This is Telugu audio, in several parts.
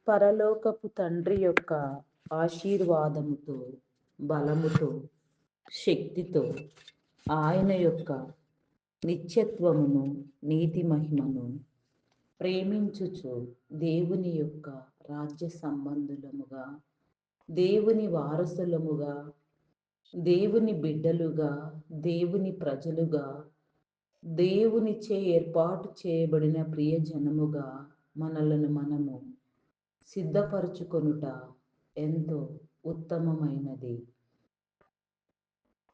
పరలోకపు తండ్రి యొక్క ఆశీర్వాదముతో, బలముతో, శక్తితో ఆయన యొక్క నిత్యత్వమును, నీతి మహిమను ప్రేమించుచు దేవుని యొక్క రాజ్య సంబంధులముగా, దేవుని వారసులముగా, దేవుని బిడ్డలుగా, దేవుని ప్రజలుగా, దేవునిచే ఏర్పాటు చేయబడిన ప్రియజనముగా మనలను మనము సిద్ధపరచుకొనుట ఎంతో ఉత్తమమైనది.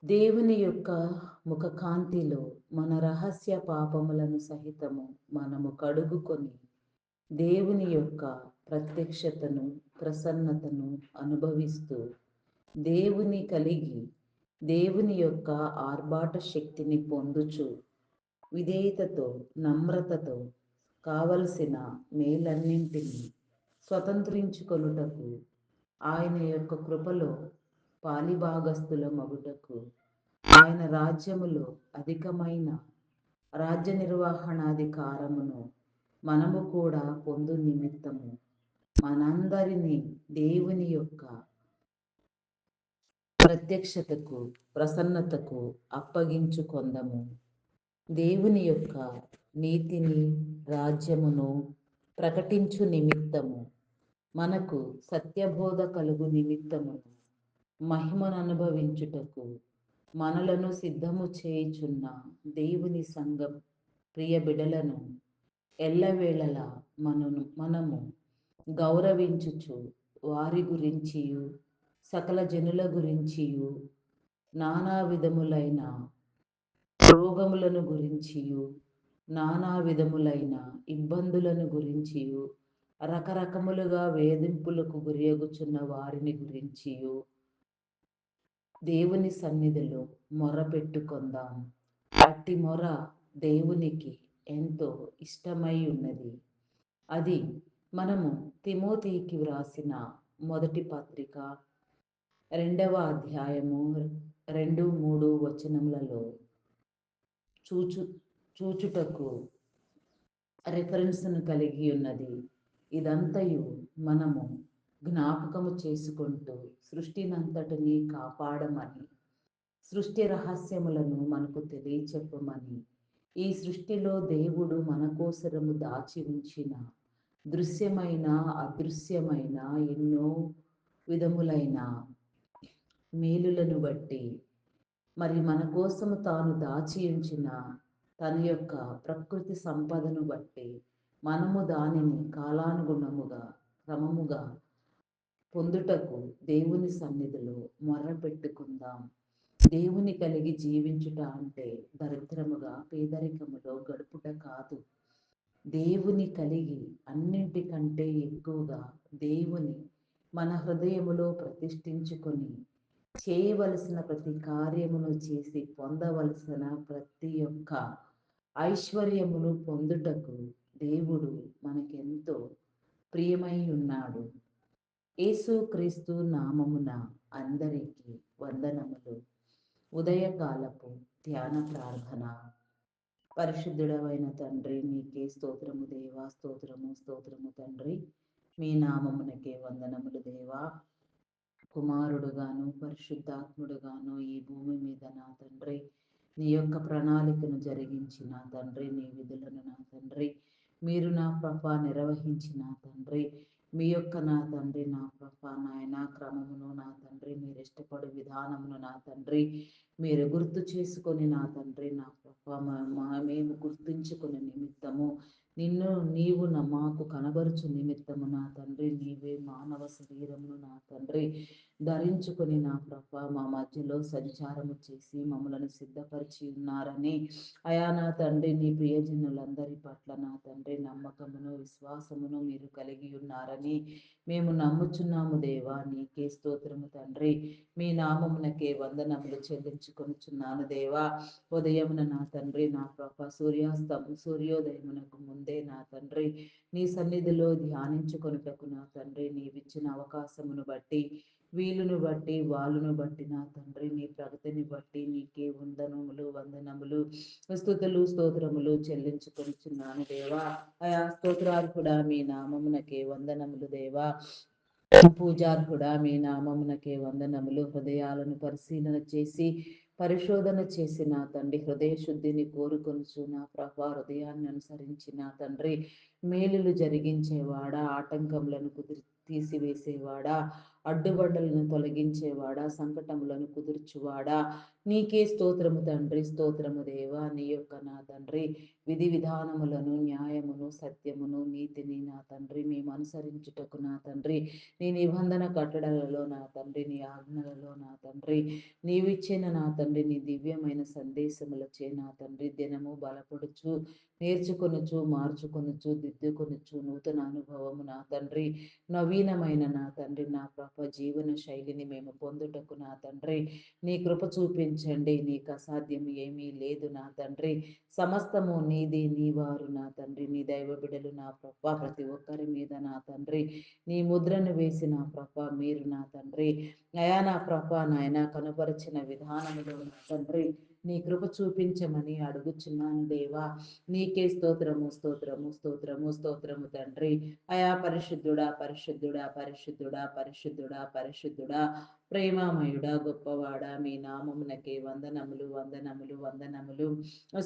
దేవుని యొక్క ముఖకాంతిలో మన రహస్య పాపములను సహితము మనము కడుగుకొని దేవుని యొక్క ప్రత్యక్షతను, ప్రసన్నతను అనుభవిస్తూ దేవుని కలిగి దేవుని యొక్క ఆర్భాట శక్తిని పొందుచు విధేయతతో, నమ్రతతో కావలసిన మేలన్నింటినీ స్వతంత్రించుకొనుటకు ఆయన యొక్క కృపలో పాలిభాగస్థుల మగుటకు ఆయన రాజ్యములో అధికమైన రాజ్య నిర్వహణాధికారమును మనము కూడా పొందు నిమిత్తము మనందరినీ దేవుని యొక్క ప్రత్యక్షతకు, ప్రసన్నతకు అప్పగించుకొందము. దేవుని యొక్క నీతిని, రాజ్యమును ప్రకటించు నిమిత్తము మనకు సత్యబోధ కలుగు నిమిత్తము మహిమను అనుభవించుటకు మనలను సిద్ధము చేయుచున్న దేవుని సంఘం ప్రియ బిడలను ఎల్లవేళలా మనము గౌరవించుచు వారి గురించియు, సకల జనుల గురించియు, నానా విధములైన రోగములను గురించియు, నానా విధములైన ఇబ్బందులను గురించియు, రకరకములుగా వేధింపులకు గురియగుచున్న వారిని గురించియు దేవుని సన్నిధిలో మొర పెట్టుకొందాం. అట్టి మొర దేవునికి ఎంతో ఇష్టమై ఉన్నది. అది మనము తిమోతికి వ్రాసిన మొదటి పత్రిక 2వ అధ్యాయము 2-3 వచనములలో చూచుటకు రెఫరెన్స్ను కలిగి ఉన్నది. ఇదంతయు మనము జ్ఞాపకము చేసుకుంటూ సృష్టినంతటినీ కాపాడమని, సృష్టి రహస్యములను మనకు తెలియచెప్పమని, ఈ సృష్టిలో దేవుడు మన కోసరము దాచి ఉంచిన దృశ్యమైన, అదృశ్యమైన ఎన్నో విధములైన మేలులను బట్టి, మరి మన కోసము తాను దాచి ఉంచిన తన యొక్క ప్రకృతి సంపదను బట్టి మనము దానిని కాలానుగుణముగా, క్రమముగా పొందుటకు దేవుని సన్నిధిలో మొర్ర పెట్టుకుందాం. దేవుని కలిగి జీవించుట అంటే దరిద్రముగా, పేదరికములో గడుపుట కాదు. దేవుని కలిగి అన్నింటికంటే ఎక్కువగా దేవుని మన హృదయములో ప్రతిష్ఠించుకొని చేయవలసిన ప్రతి కార్యమును చేసి పొందవలసిన ప్రతి ఒక్క ఐశ్వర్యమును పొందుటకు దేవుడు మనకెంతో ప్రియమై ఉన్నాడు. యేసుక్రీస్తు నామమున అందరికీ వందనములు. ఉదయకాలపు ధ్యాన ప్రార్థన. పరిశుద్ధుడవైన తండ్రి, నీకే స్తోత్రము దేవా, స్తోత్రము స్తోత్రము తండ్రి. మీ నామమునకే వందనములు దేవా. కుమారుడుగాను పరిశుద్ధాత్ముడుగాను ఈ భూమి మీద నా తండ్రి నీ యొక్క ప్రణాళికను జరిగించిన తండ్రి, నీ విధులను నా తండ్రి మీరు నా ప్రభా నిర్వహించిన తండ్రి, మీ యొక్క నా తండ్రి నా ప్రభా నాయన క్రమమును నా తండ్రి మీరు ఇష్టపడు విధానమును నా తండ్రి మీరు గుర్తు చేసుకొని నా తండ్రి నా ప్రభా మేము గుర్తించుకునే నిమిత్తము నీవు మాకు కనబరుచు నిమిత్తము నా తండ్రి నీవే మానవ శరీరమును నా తండ్రి ధరించుకొని నా ప్రభా మా మధ్యలో సంచారము చేసి మమ్మలను సిద్ధపరిచి ఉన్నారని అయా నా తండ్రి నీ ప్రియజనులందరి పట్ల నా తండ్రి నమ్మకమును, విశ్వాసమును మీరు కలిగి ఉన్నారని మేము నమ్ముచున్నాము దేవా. నీకే స్తోత్రము తండ్రి. మీ నామమునకే వందనములు చెల్లించుకొనుచున్నాను దేవా. ఉదయమున నా తండ్రి నా ప్రభా సూర్యోదయమునకు ముందే ముందే నా తండ్రి నీ సన్నిధిలో ధ్యానించుకొనుటకు నా తండ్రి నీవిచ్చిన అవకాశమును బట్టి వీలును బట్టి వాళ్ళును బట్టి నా తండ్రి నీ ప్రగతిని బట్టి నీకే వందనములు వందనములు స్తుతులు స్తోత్రములు చెల్లించుకొనిచున్నాను దేవా. అయా స్తోత్రార్హుడా మీ నామమునకే వందనములు దేవా. పూజార్హుడా మీ నామమునకే వందనములు. హృదయాలను పరిశీలన చేసి పరిశోధన చేసి నా తండ్రి హృదయ శుద్ధిని కోరుకొనుచు నా ప్రభా హృదయాన్ని అనుసరించి నా తండ్రి మేలులు జరిగించేవాడా, ఆటంకములను తీసివేసేవాడా, అడ్డుబండలను తొలగించేవాడా, సంకటములను కుదుర్చువాడా, నీకే స్తోత్రము తండ్రి, స్తోత్రము దేవా. నీ యొక్క నా తండ్రి విధి విధానములను, న్యాయమును, సత్యమును, నీతిని నా తండ్రి మేము అనుసరించుటకు నా తండ్రి నీ నిబంధన కట్టడలలో నా తండ్రి నీ ఆజ్ఞలలో నా తండ్రి నీవిచ్చిన నా తండ్రి నీ దివ్యమైన సందేశములచే నా తండ్రి దినము బలపడుచు నేర్చుకొనుచు మార్చుకొనుచు దిద్దుకొనుచు నూతన అనుభవము నా తండ్రి నవీనమైన నా తండ్రి నా జీవన శైలిని మేము పొందుటకు నా తండ్రి నీ కృప చూపించండి. నీకు అసాధ్యం ఏమీ లేదు నా తండ్రి. సమస్తము నీది, నీ వారు నా తండ్రి నీ దైవ బిడలు నా ప్రతి ఒక్కరి మీద నా తండ్రి నీ ముద్రను వేసి నా మీరు నా తండ్రి అయా నా నాయన కనుపరిచిన విధానములో నా తండ్రి నీ కృప చూపించమని అడుగుచున్నాను దేవా. నీకే స్తోత్రము స్తోత్రము స్తోత్రము స్తోత్రము తండ్రి. అయా పరిశుద్ధుడా పరిశుద్ధుడా పరిశుద్ధుడా పరిశుద్ధుడా పరిశుద్ధుడా ప్రేమామయుడా గొప్పవాడా మీ నామమునకే వందనములు వందనములు వందనములు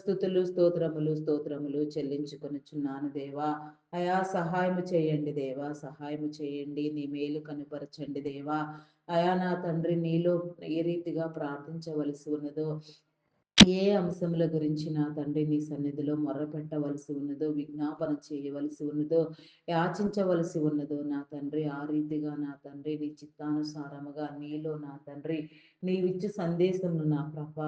స్తుతులు స్తోత్రములు స్తోత్రములు చెల్లించుకొనుచున్నాను దేవా. అయా సహాయము చేయండి దేవా, సహాయము చేయండి. నీ మేలు కనుపరచండి దేవా. అయా నా తండ్రి నీలో ఏ రీతిగా ప్రార్థించవలసి ఉన్నదో, ఏ అంశముల గురించి నా తండ్రి నీ సన్నిధిలో మొర్రపెట్టవలసి ఉన్నదో, విజ్ఞాపన చేయవలసి ఉన్నదో, యాచించవలసి ఉన్నదో నా తండ్రి ఆ రీతిగా నా తండ్రి నీ చిత్తానుసారముగా నీలో నా తండ్రి నీవిచ్చు సందేశమును నా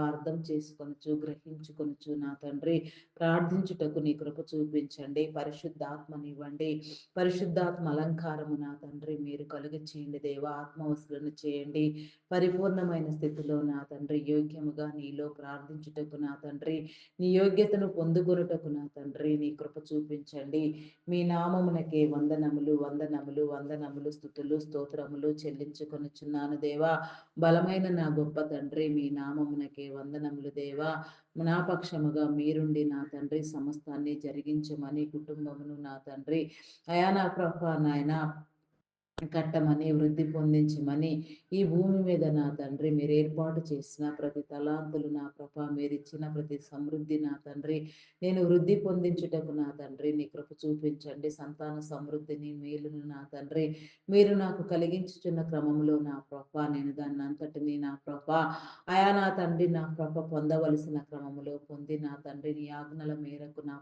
అర్థం చేసుకొనుచు గ్రహించుకొనుచు నా తండ్రి ప్రార్థించుటకు నీ కృప చూపించండి. పరిశుద్ధాత్మనివ్వండి. పరిశుద్ధాత్మ అలంకారము నా తండ్రి మీరు కలుగ చేయండి దేవా. ఆత్మవశులను చేయండి. పరిపూర్ణమైన స్థితిలో నా తండ్రి యోగ్యముగా నీలో ప్రార్థించుటకు నా తండ్రి నీ యోగ్యతను పొందుకొనుటకు నా తండ్రి నీ కృప చూపించండి. మీ నామమునకే వందనములు వందనములు వందనములు స్తుతులు స్తోత్రములు చెల్లించుకొనుచున్నాను దేవా. బలమైన నా గొప్ప తండ్రి మీ నామమునకే వందనములు దేవా. నా పక్షముగా మీరుండి నా తండ్రి సమస్తాన్ని జరిగించమని కుటుంబమును నా తండ్రి అయా నా నాయన కట్టమని వృద్ధి పొందించమని ఈ భూమి మీద నా తండ్రి మీరు ఏర్పాటు చేసిన ప్రతి తలాంతులు నా మీరు ఇచ్చిన ప్రతి సమృద్ధి నా తండ్రి నేను వృద్ధి పొందించుటకు నా తండ్రి నీ కృప చూపించండి. సంతాన సమృద్ధిని మేలును నా తండ్రి మీరు నాకు కలిగించుచున్న క్రమంలో నా నేను దాన్ని అంతటిని నా అయా నా తండ్రి నా పొందవలసిన క్రమములో పొంది నా తండ్రి నీ ఆజ్ఞల మేరకు నా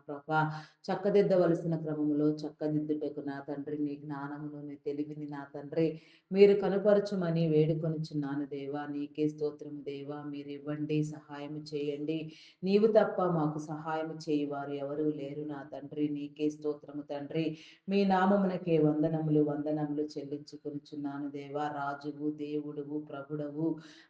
చక్కదిద్దవలసిన క్రమములో చక్కదిద్దుటకు నా తండ్రి నీ జ్ఞానమును నీ తెలివిని నా తండ్రి మీరు కనుపరచుమని వేడుకొనిచున్నాను దేవా. నీకే స్తోత్రము దేవా. మీరు ఇవ్వండి, సహాయం చేయండి. నీవు తప్ప మాకు సహాయం చేయవారు ఎవరు లేరు నా తండ్రి. నీకే స్తోత్రము తండ్రి. మీ నామమునకే వందనములు వందనములు చెల్లించుకొనిచున్నాను దేవా. రాజువు దేవుడువు ప్రభుడవు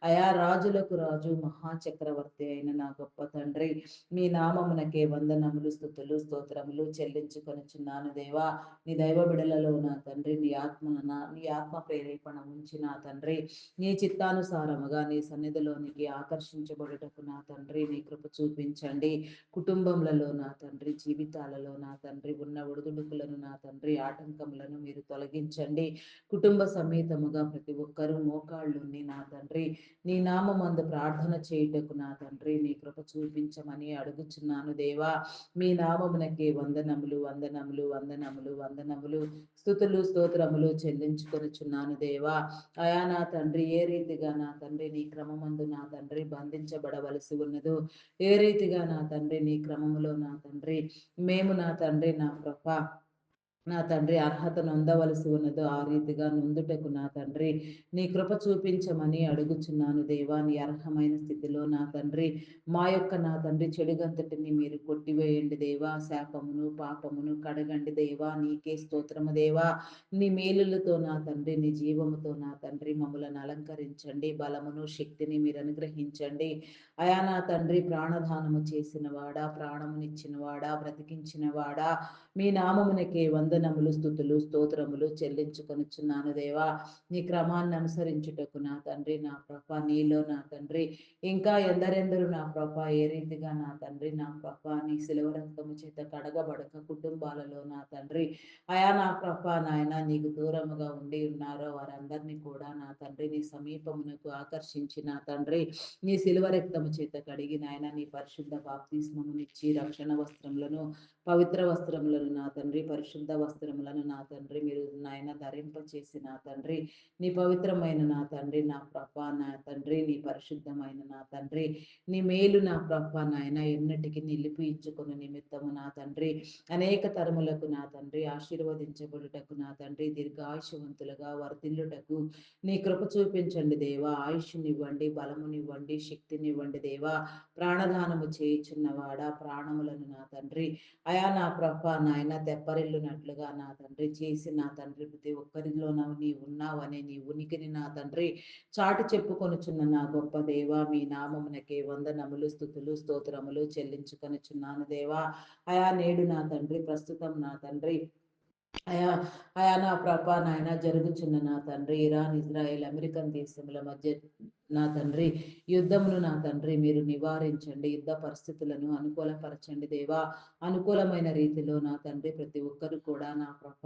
అయా రాజులకు రాజు మహాచక్రవర్తి అయిన నా గొప్ప తండ్రి మీ నామమునకే వందనములు స్థుతులు స్తోత్రములు చెల్లించుకొనిచున్నాను దేవా. నీ దైవ బిడలలో నా తండ్రి నీ ఆత్మ ప్రేరేపణ ఉంచి నా తండ్రి నీ చిత్తానుసారముగా నీ సన్నిధిలోనికి ఆకర్షించబడుటకు నా తండ్రి నీ కృప చూపించండి. కుటుంబములలో నా తండ్రి జీవితాలలో నా తండ్రి ఉన్న ఒడిదుడుకులను నా తండ్రి ఆటంకములను మీరు తొలగించండి. కుటుంబ సమేతముగా ప్రతి ఒక్కరూ మోకాళ్ళుని నా తండ్రి నీ నామందు ప్రార్థన చేయుటకు నా తండ్రి నీ కృప చూపించమని అడుగుచున్నాను దేవా. మీ నామమునకే వందనములు వందనములు వందనములు వందనములు స్తుతులు స్తోత్రములు చెల్లించుకొనిచున్నాను దేవా. అయా నా తండ్రి ఏ రీతిగా నా తండ్రి నీ క్రమమందు నా తండ్రి బంధించబడవలసి ఉన్నదో, ఏ రీతిగా నా తండ్రి నీ క్రమములో నా తండ్రి మేము నా తండ్రి నా నా తండ్రి అర్హత నొందవలసి ఉన్నదో ఆ రీతిగా నొందుటకు నా తండ్రి నీ కృప చూపించమని అడుగుచున్నాను దేవా. నీ అర్హమైన స్థితిలో నా తండ్రి మా యొక్క నా తండ్రి చెడుగంతటిని మీరు కొట్టివేయండి దేవా. శాపమును పాపమును కడగండి దేవా. నీకే స్తోత్రము దేవా. నీ మేలులతో నా తండ్రి నీ జీవముతో నా తండ్రి మమ్మలను అలంకరించండి. బలమును శక్తిని మీరు అనుగ్రహించండి అయా. నా తండ్రి ప్రాణదానము చేసిన వాడా, ప్రాణమునిచ్చిన వాడా, బ్రతికించిన వాడా, మీ నామమునకే వందనములు స్తుతులు స్తోత్రములు చెల్లించుకొనుచున్నాను దేవా. నీ క్రమాన్ని అనుసరించుటకు నా తండ్రి నా ప్రభ నీలో నా తండ్రి ఇంకా ఎందరెందరు నా ప్రభ ఏ రీతిగా నా తండ్రి నా ప్రభ నీ శిలువ రక్తము చేత కడగబడక కుటుంబాలలో నా తండ్రి అయా నా ప్రభ నాయన నీకు దూరముగా ఉండి ఉన్నారో వారందరినీ కూడా నా తండ్రి నీ సమీపమునకు ఆకర్షించి నా తండ్రి నీ శిలువ రక్తము చేత కడిగి నాయన నీ పరిశుద్ధ బాప్తిస్మమునిచ్చి రక్షణ వస్త్రములను పవిత్ర వస్త్రములను నా తండ్రి పరిశుద్ధ వస్త్రములను నా తండ్రి మీరు నాయన ధరింపచేసి నా తండ్రి నీ పవిత్రమైన నా తండ్రి నా ప్రభ నా తండ్రి నీ పరిశుద్ధమైన నా తండ్రి నీ మేలు నా ప్రభ నాయన ఎన్నటికి నిలిపి ఇచ్చుకుని నిమిత్తము నా తండ్రి అనేక తరములకు నా తండ్రి ఆశీర్వదించబడుటకు నా తండ్రి దీర్ఘాయుషవంతులుగా వర్ధిల్లుటకు నీ కృప చూపించండి దేవా. ఆయుష్నివ్వండి, బలమునివ్వండి, శక్తినివ్వండి దేవా. ప్రాణదానము చేయుచున్నవాడా ప్రాణములను నా తండ్రి అయా నా ప్రభ నాయన తెప్పరిల్లునట్లుగా నా తండ్రి చేసి నా తండ్రి ప్రతి ఒక్కరిలో నీ ఉన్నావనే నీ ఉనికిని నా తండ్రి చాటి చెప్పుకొనుచున్న నా గొప్ప దేవా. మీ నామమునకే వందనములు స్తుతులు స్తోత్రములు చెల్లించుకొనుచున్నాను దేవా. అయా నేడు నా తండ్రి ప్రస్తుతం నా తండ్రి అయా అయా నా ప్రభ నాయన జరుగుచున్న నా తండ్రి ఇరాన్ ఇజ్రాయెల్ అమెరికన్ దేశముల మధ్య నా తండ్రి యుద్ధమును నా తండ్రి మీరు నివారించండి. యుద్ధ పరిస్థితులను అనుకూలపరచండి దేవా. అనుకూలమైన రీతిలో నా తండ్రి ప్రతి ఒక్కరు కూడా నా ప్రభ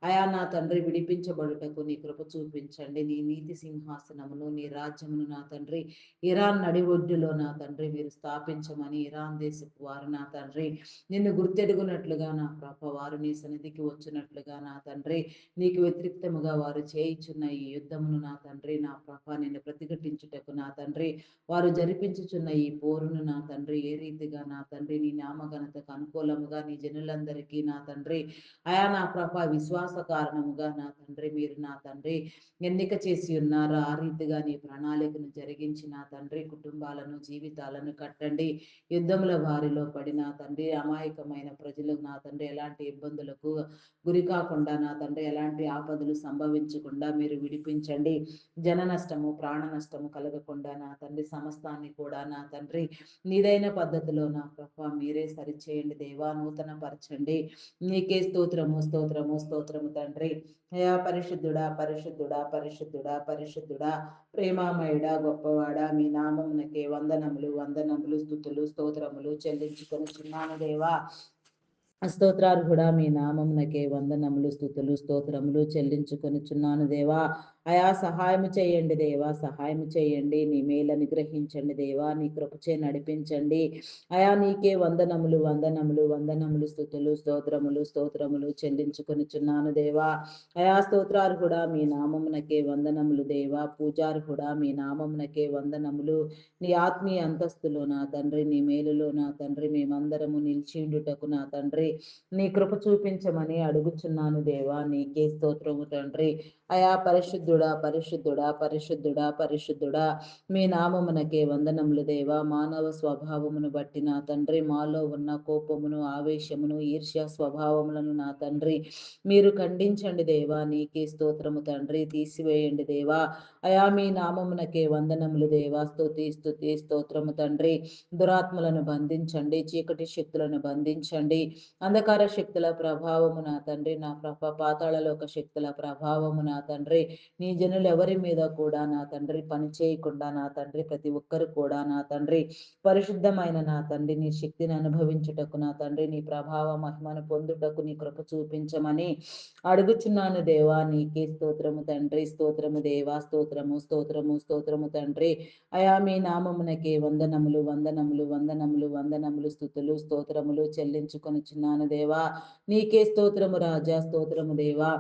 అయా నా తండ్రి విడిపించబడుటకు నీ కృప చూపించండి. నీ నీతి సింహాసనమును నీ రాజ్యమును నా తండ్రి ఇరాన్ నడిఒడ్డులో నా తండ్రి మీరు స్థాపించమని ఇరాన్ దేశపు వారు నా తండ్రి నిన్ను గుర్తెరుగునట్లుగా నా ప్రభ వారు నీ సన్నిధికి వచ్చినట్లుగా నా తండ్రి నీకు వ్యతిరేక్తముగా వారు చేయుచున్న ఈ యుద్ధమును నా తండ్రి నా ప్రభ నిన్ను ప్రతిఘటించుటకు నా తండ్రి వారు జరిపించుచున్న ఈ పోరును నా తండ్రి ఏ రీతిగా నా తండ్రి నీ నామఘనతకు అనుకూలముగా నీ జనులందరికీ నా తండ్రి అయా నా ప్రభ విశ్వాస కారణముగా నా తండ్రి మీరు నా తండ్రి ఎన్నిక చేసి ఉన్నారు. ఆ రీతిగా నీ ప్రణాళికను జరిగించి నా తండ్రి కుటుంబాలను జీవితాలను కట్టండి. యుద్ధముల బారిలో పడి నా తండ్రి అమాయకమైన ప్రజలు నా తండ్రి ఎలాంటి ఇబ్బందులకు గురి కాకుండా నా తండ్రి ఎలాంటి ఆపదలు సంభవించకుండా మీరు విడిపించండి. జన నష్టము ప్రాణ నష్టము కలగకుండా నా తండ్రి సమస్తాన్ని కూడా నా తండ్రి నీదైన పద్ధతిలో నా ప్రభ మీరే సరిచేయండి దేవా. నూతన పరచండి. నీకే స్తోత్రము స్తోత్రము స్తోత్రము తండ్రి. అయా పరిశుద్ధుడా పరిశుద్ధుడా పరిశుద్ధుడా పరిశుద్ధుడా ప్రేమామయుడా గొప్పవాడా మీ నామమునకే వందనములు వందనములు స్తుతులు స్తోత్రములు చెల్లించుకొనుచున్నాను దేవా. స్తోత్రార్హుడా మీ నామమునకే వందనములు స్తుతులు స్తోత్రములు చెల్లించుకొనుచున్నాను దేవా. అయా సహాయము చేయండి దేవా. సహాయము చేయండి. నీ మేలు అనుగ్రహించండి దేవా. నీ కృపచే నడిపించండి అయా. నీకే వందనములు వందనములు వందనములు స్తుతులు స్తోత్రములు స్తోత్రములు చెల్లించుకొనుచున్నాను దేవా. అయా స్తోత్రార్హుడా మీ నామమునకే వందనములు దేవా. పూజార్హుడా మీ నామమునకే వందనములు. నీ ఆత్మీయ అంతస్తులో నా తండ్రి నీ మేలులో నా తండ్రి మేమందరము నిలిచిండుటకు నా తండ్రి నీ కృప చూపించమని అడుగుచున్నాను దేవా. నీకే స్తోత్రము తండ్రి. అయా పరిశుద్ధుడా పరిశుద్ధుడా పరిశుద్ధుడా పరిశుద్ధుడా మీ నామమునకే వందనములు దేవా. మానవ స్వభావమును బట్టి నా తండ్రి మాలో ఉన్న కోపమును ఆవేశమును ఈర్ష్య స్వభావములను నా తండ్రి మీరు ఖండించండి దేవా. నీకే స్తోత్రము తండ్రి. తీసివేయండి దేవా. అయా మీ నామమునకే వందనములు దేవా. స్తుతి స్తుతి స్తోత్రము తండ్రి. దురాత్మలను బంధించండి. చీకటి శక్తులను బంధించండి. అంధకార శక్తుల ప్రభావము నా తండ్రి నా ప్రభ పాతాళలోక శక్తుల ప్రభావము నా తండ్రి నీ జనులు ఎవరి మీద కూడా నా తండ్రి పని చేయకుండా నా తండ్రి ప్రతి ఒక్కరు కూడా నా తండ్రి పరిశుద్ధమైన నా తండ్రి నీ శక్తిని అనుభవించుటకు నా తండ్రి నీ ప్రభావ మహిమను పొందుటకు నీ కృప చూపించమని అడుగుచున్నాను దేవా. నీకే స్తోత్రము తండ్రి. స్తోత్రము దేవా. స్తోత్రము స్తోత్రము స్తోత్రము తండ్రి. అయా మీ నామమునకే వందనములు వందనములు వందనములు వందనములు స్తుతులు స్తోత్రములు చెల్లించుకొనుచున్నాను దేవా. నీకే స్తోత్రము రాజా. స్తోత్రము దేవా.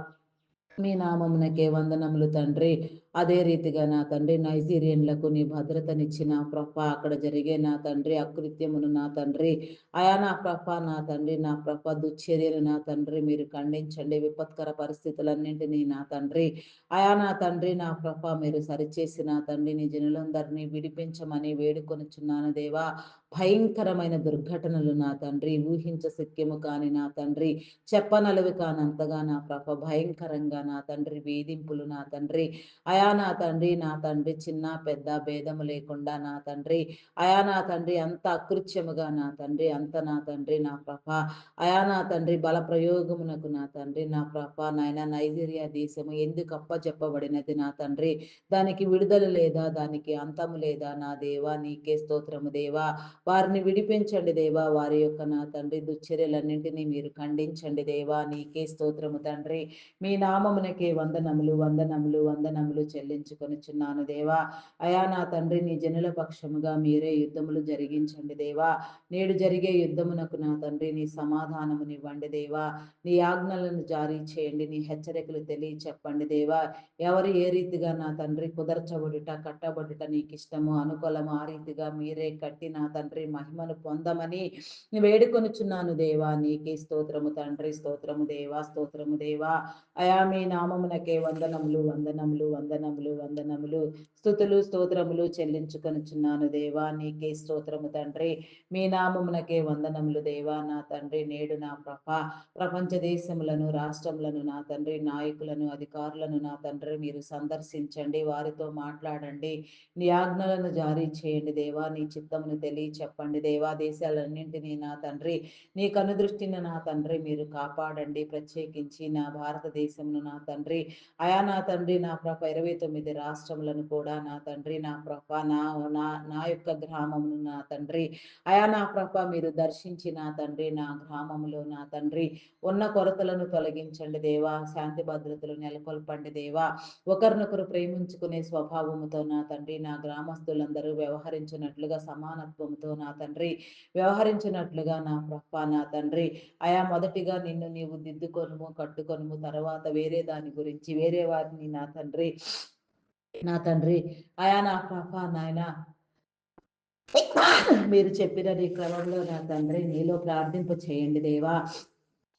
మీ నామమునకే వందనములు తండ్రి. అదే రీతిగా నా తండ్రి నైజీరియన్లకు నీ భద్రతనిచ్చిన ప్రభ అక్కడ జరిగే నా తండ్రి అకృత్యమును నా తండ్రి అయా నా ప్రభ నా తండ్రి నా ప్రభ దుశ్చర్యను నా తండ్రి మీరు ఖండించండి. విపత్కర పరిస్థితులన్నింటినీ నా తండ్రి అయా నా తండ్రి నా ప్రభ మీరు సరిచేసి నా తండ్రి నీ జనులందరినీ విడిపించమని వేడుకొనుచున్నాను దేవా. భయంకరమైన దుర్ఘటనలు నా తండ్రి ఊహించశక్యము కాని నా తండ్రి చెప్పనలవి కానంతగా నా ప్రభ భయంకరంగా నా తండ్రి వేధింపులు నా తండ్రి అయా నా తండ్రి నా తండ్రి చిన్న పెద్ద భేదము లేకుండా నా తండ్రి అయా నా తండ్రి అంత అకృత్యముగా నా తండ్రి అంత నా తండ్రి నా ప్రభ అయా నా తండ్రి బల ప్రయోగమునకు నా తండ్రి నా ప్రభ నాయన నైజీరియా దేశము ఎందుకు అప్పచెప్పబడినది నా తండ్రి దానికి విడుదల లేదా దానికి అంతము లేదా నా దేవా నీకే స్తోత్రము దేవా. వారిని విడిపించండి దేవా. వారి యొక్క నా తండ్రి దుశ్చర్యలన్నింటినీ మీరు ఖండించండి దేవా నీకే స్తోత్రము తండ్రి. మీ నామమునకే వందనములు వందనములు వందనములు చెల్లించుకొనుచున్నాను దేవా. అయా నా తండ్రి నీ జనుల పక్షముగా మీరే యుద్ధములు జరిగించండి దేవా. నేడు జరిగే యుద్ధమునకు నా తండ్రి నీ సమాధానమునివ్వండి దేవా. నీ ఆజ్ఞలను జారీ చేయండి. నీ హెచ్చరికలు చెప్పండి దేవా. ఎవరు ఏ రీతిగా నా తండ్రి కుదర్చబడుట కట్టబడుట నీకు ఇష్టము అనుకూలము ఆ రీతిగా మీరే కట్టి నా తండ్రి మహిమను పొందమని వేడుకొనుచున్నాను దేవా. నీకే స్తోత్రము తండ్రి. స్తోత్రము దేవా. స్తోత్రము దేవా. అయా మీ నామమునకే వందనములు వందనములు వందనములు వందనములు స్తుతులు స్తోత్రములు చెల్లించుకొనుచున్నాను దేవా. నీకే స్తోత్రము తండ్రి. మీ నామమునకే వందనములు దేవా. నా తండ్రి నేడు నా ప్రపంచ దేశములను రాష్ట్రములను నా తండ్రి నాయకులను అధికారులను నా తండ్రి మీరు సందర్శించండి. వారితో మాట్లాడండి. నీ ఆజ్ఞలను జారీ చేయండి దేవా. నీ చిత్తమును చెప్పండి దేవా. దేశాలన్నింటినీ నా తండ్రి నీ కనుదృష్టిని నా తండ్రి మీరు కాపాడండి. ప్రత్యేకించి నా భారతదేశమును నా తండ్రి అయా నా తండ్రి నా 29 రాష్ట్రములను కూడా నా తండ్రి నా నా నా నా యొక్క గ్రామమును నా తండ్రి అయా నా మీరు దర్శించి నా తండ్రి నా గ్రామములో నా తండ్రి ఉన్న కొరతలను తొలగించండి దేవా. శాంతి భద్రతలు నెలకొల్పండి దేవా. ఒకరినొకరు ప్రేమించుకునే స్వభావముతో నా తండ్రి నా గ్రామస్తులందరూ వ్యవహరించినట్లుగా సమానత్వంతో నా తండ్రి వ్యవహరించినట్లుగా నా నా తండ్రి అయా మొదటిగా నిన్ను నీవు దిద్దుకొనుము కట్టుకొనుము తర్వాత వేరే దాని గురించి వేరే వారిని నా తండ్రి అయా నా నాయన మీరు చెప్పిన నీ క్రమంలో నా తండ్రి నీలో ప్రార్థింప చేయండి దేవా.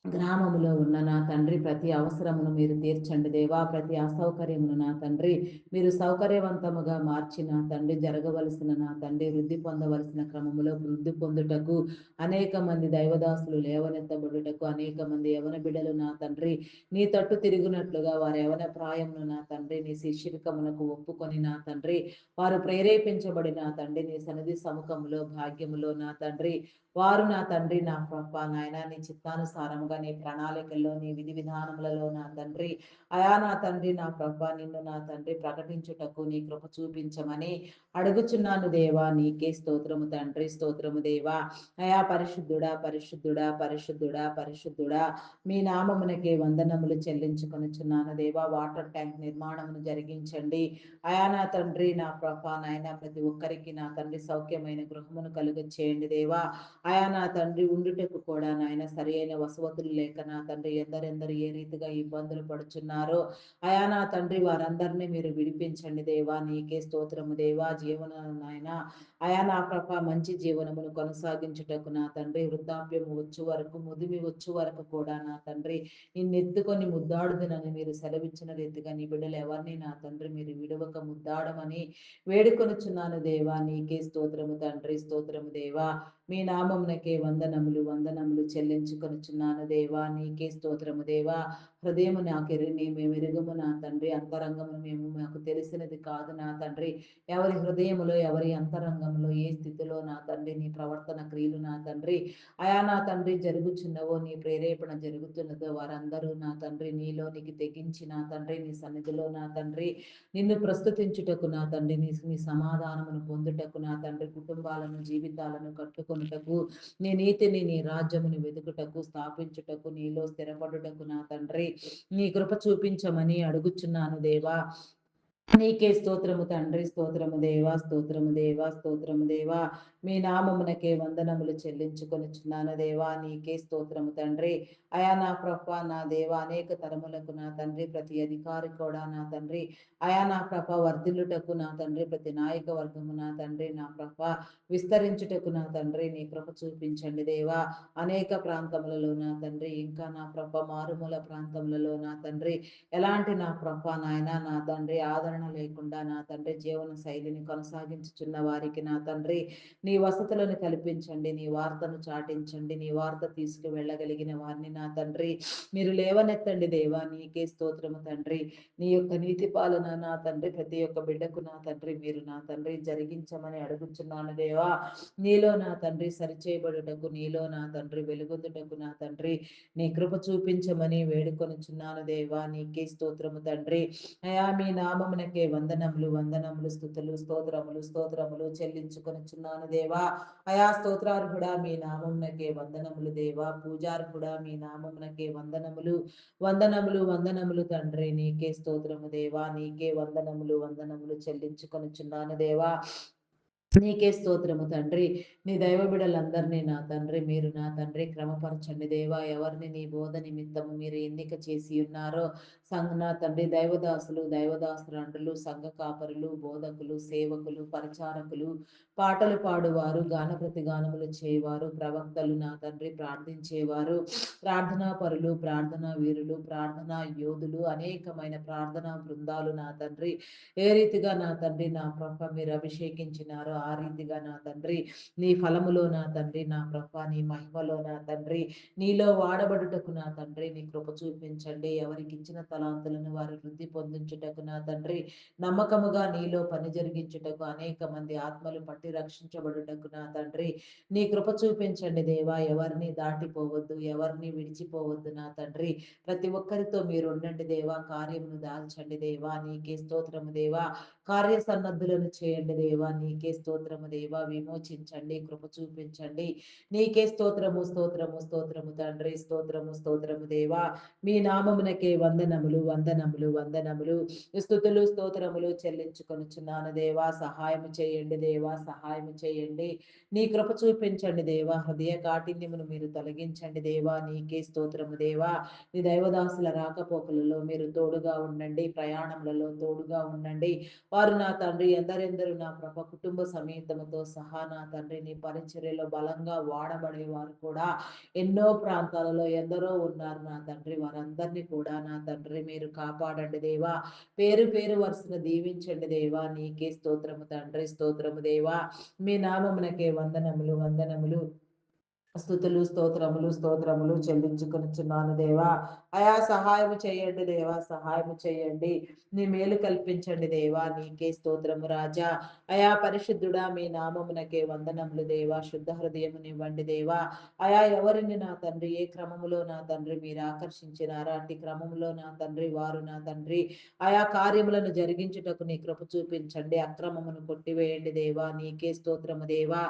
గ్రామములో ఉన్న నా తండ్రి ప్రతి అవసరమును మీరు తీర్చండి దేవా. ప్రతి అసౌకర్యమును నా తండ్రి మీరు సౌకర్యవంతముగా మార్చి నా తండ్రి జరగవలసిన నా తండ్రి వృద్ధి పొందవలసిన క్రమములో వృద్ధి పొందుటకు అనేక మంది దైవదాసులు లేవనెత్తబడుటకు అనేక మంది యవన బిడ్డలు నా తండ్రి నీ తట్టు తిరుగునట్లుగా వారి యవన ప్రాయమును నా తండ్రి నీ శిష్యకమునకు ఒప్పుకొని నా తండ్రి వారు ప్రేరేపించబడి నా తండ్రి నీ సన్నిధి సముఖములో భాగ్యములో నా తండ్రి వారు నా తండ్రి నా నాయన నీ చిత్తానుసారముగా నీ ప్రణాళికల్లో నీ విధి విధానములలో నా తండ్రి అయా నా తండ్రి నా నిన్ను నా తండ్రి ప్రకటించుటకు నీ కృప చూపించమని అడుగుచున్నాను దేవా. నీకే స్తోత్రము తండ్రి. స్తోత్రము దేవా. అయా పరిశుద్ధుడా పరిశుద్ధుడా పరిశుద్ధుడా పరిశుద్ధుడా మీ నామమునకే వందనములు చెల్లించుకొనుచున్నాను దేవా. వాటర్ ట్యాంక్ నిర్మాణమును జరిగించండి అయా నా తండ్రి నా నాయన ప్రతి ఒక్కరికి నా తండ్రి సౌఖ్యమైన గృహమును కలుగ చేయండి దేవా. అయా నా తండ్రి ఉండుటకు కూడా నాయన సరి అయిన వసవతులు లేక నా తండ్రి ఎందరెందరు ఏ రీతిగా ఇబ్బందులు పడుచున్నారో అయా నా తండ్రి వారందరినీ మీరు విడిపించండి దేవా. నీకే స్తోత్రము దేవా. జీవన నాయన అయా నా మంచి జీవనమును కొనసాగించుటకు నా తండ్రి వృద్ధాప్యము వచ్చు వరకు ముదిమి వచ్చు వరకు కూడా నా తండ్రి నిన్నెత్తుకొని ముద్దాడుదునని మీరు సెలవిచ్చిన రీతిగా నీ బిడ్డలు ఎవరిని నా తండ్రి మీరు విడవక ముద్దాడమని వేడుకొనుచున్నాను దేవా. నీకే స్తోత్రము తండ్రి. స్తోత్రము దేవా. మీ నామమునకే వందనములు వందనములు చెల్లించుకొనుచున్నాను దేవా. నీకే స్తోత్రము దేవా. హృదయము మేము ఎరుగము నా తండ్రి. అంతరంగమును మాకు తెలిసినది కాదు నా తండ్రి. ఎవరి హృదయములో ఎవరి అంతరంగంలో ఏ స్థితిలో నా తండ్రి నీ ప్రవర్తన క్రియలు నా తండ్రి అయా నా తండ్రి జరుగుచున్నవో నీ ప్రేరేపణ జరుగుతున్నదో వారందరూ నా తండ్రి నీలోనికి తెగించి నా తండ్రి నీ సన్నిధిలో నా తండ్రి నిన్ను ప్రస్తుతించుటకు నా తండ్రి నీ సమాధానమును పొందుటకు నా తండ్రి కుటుంబాలను జీవితాలను కట్టుకొనుటకు నీ నీతిని నీ రాజ్యమును వెతుకుటకు స్థాపించుటకు నీలో స్థిరపడుటకు నా తండ్రి నీ కృప చూపించమని అడుగుచున్నాను దేవా. నీకే స్తోత్రము తండ్రి. స్తోత్రము దేవా. స్తోత్రము దేవా. స్తోత్రము దేవా. మీ నామమునకే వందనములు చెల్లించుకొనుచున్నాను దేవా. నీకే స్తోత్రము తండ్రి. అయా నా ప్రభ నా దేవ, అనేక తరములకు నా తండ్రి, ప్రతి అధికారి కూడా నా తండ్రి, అయా నా ప్రభ వర్ధిల్లుటకు నా తండ్రి, ప్రతి నాయక వర్గము నా తండ్రి, నా ప్రభ విస్తరించుటకు నా తండ్రి నీ కృప చూపించండి దేవా. అనేక ప్రాంతములలో నా తండ్రి, ఇంకా నా ప్రభ మారుమూల ప్రాంతములలో నా తండ్రి, ఎలాంటి నా ప్రభ నాయన నా తండ్రి ఆదరణ లేకుండా నా తండ్రి జీవన శైలిని కొనసాగించుచున్న వారికి నా తండ్రి నీ వసతులను కల్పించండి, నీ వార్తను చాటించండి, నీ వార్త తీసుకు వెళ్ళగలిగిన వారిని నా తండ్రి మీరు లేవనెత్తండి దేవా. నీకే స్తోత్రము తండ్రి. నీ యొక్క నీతి పాలన నా తండ్రి ప్రతి ఒక్క బిడ్డకు నా తండ్రి మీరు నా తండ్రి జరిగించమని అడుగుచున్నాను దేవా. నీలో నా తండ్రి సరిచేయబడుటకు, నీలో నా తండ్రి వెలుగొందుటకు నా తండ్రి నీ కృప చూపించమని వేడుకొనుచున్నాను దేవా. నీకే స్తోత్రము తండ్రి. అయా మీ నామమునకే వందనములు వందనములు స్థుతులు స్తోత్రములు స్తోత్రములు చెల్లించుకొనుచున్నాను దేవా. అయా స్తోత్రార్హుడా మీ నామమునకే వందనములు దేవా. పూజార్హుడా మీ నామమునకే వందనములు వందనములు వందనములు తండ్రి. నీకే స్తోత్రము దేవా. నీకే వందనములు వందనములు చెల్లించుకొనుచున్నాను దేవా. నీకే స్తోత్రము తండ్రి. నీ దైవ బిడ్డలందరినీ నా తండ్రి మీరు నా తండ్రి క్రమపరచండి దేవా. ఎవరిని నీ బోధ నిమిత్తము మీరు ఎన్నిక చేసి ఉన్నారో నా తండ్రి దైవదాసులు దైవదాసురాండ్రులు సంఘ కాపరులు బోధకులు సేవకులు పరిచారకులు పాటలు పాడువారు గానప్రతి గానములు చేయవారు ప్రవక్తలు నా తండ్రి ప్రార్థించేవారు ప్రార్థనా పరులు ప్రార్థనా వీరులు ప్రార్థనా యోధులు అనేకమైన ప్రార్థనా బృందాలు నా తండ్రి ఏ రీతిగా నా తండ్రి నా ప్రభ మీరు అభిషేకించినారో ఆ రీతిగా నా తండ్రి నీ ఫలములో నా తండ్రి నా ప్రభ నీ మహిమలో నా తండ్రి నీలో వాడబడుటకు నా తండ్రి నీ కృప చూపించండి. ఎవరికి ఇచ్చిన తలాంతులను వారు వృద్ధి పొందించుటకు నా తండ్రి నమ్మకముగా నీలో పని జరిగించుటకు అనేక మంది ఆత్మలు పట్టి రక్షించబడుటకు నా తండ్రి నీ కృప చూపించండి దేవా. ఎవరిని దాటిపోవద్దు, ఎవరిని విడిచిపోవద్దు నా తండ్రి. ప్రతి ఒక్కరితో మీరు ఉండండి దేవా. కార్యమును దాల్చండి దేవా. నీకే స్తోత్రము దేవా. కార్య సన్నద్ధులను చేయండి దేవా. నీకే స్తోత్రము దేవా. విమోచించండి, కృప చూపించండి. నీకే స్తోత్రము స్తోత్రము స్తోత్రము తండ్రి. స్తోత్రము స్తోత్రము దేవా. మీ నామమునకే వందనములు వందనములు వందనములు స్తుతులు స్తోత్రములు చెల్లించుకొనుచున్నాను దేవా. సహాయము చేయండి దేవా. సహాయము చేయండి. నీ కృప చూపించండి దేవా. హృదయ కాఠిన్యమును మీరు తొలగించండి దేవా. నీకే స్తోత్రము దేవా. నీ దైవదాసుల రాకపోకలలో మీరు తోడుగా ఉండండి, ప్రయాణములలో తోడుగా ఉండండి. వారు నా తండ్రి ఎందరెందరు నా ప్రభ కుటుంబ సమేతముతో సహా నా తండ్రి నీ పరిచర్యలో బలంగా వాడబడేవారు కూడా ఎన్నో ప్రాంతాలలో ఎందరో ఉన్నారు నా తండ్రి. వారందరినీ కూడా నా తండ్రి మీరు కాపాడండి దేవా. పేరు పేరు వరుసను దీవించండి దేవా. నీకే స్తోత్రము తండ్రి. స్తోత్రము దేవా. మీ నామమునకే వందనములు వందనములు స్తుతులు స్తోత్రములు స్తోత్రములు చెల్లించుకొనుచున్నాను దేవా. అయా సహాయము చేయండి దేవా. సహాయము చేయండి. నీ మేలు కల్పించండి దేవా. నీకే స్తోత్రము రాజా. అయా పరిశుద్ధుడా మీ నామమునకే వందనములు దేవా. శుద్ధ హృదయమునివ్వండి దేవా. అయా ఎవరిని నా తండ్రి ఏ క్రమములో నా తండ్రి మీరు ఆకర్షించినారా అట్టి క్రమములో నా తండ్రి వారు నా తండ్రి ఆయా కార్యములను జరిగించుటకు నీ కృప చూపించండి. అక్రమమును కొట్టివేయండి దేవా. నీకే స్తోత్రము దేవా.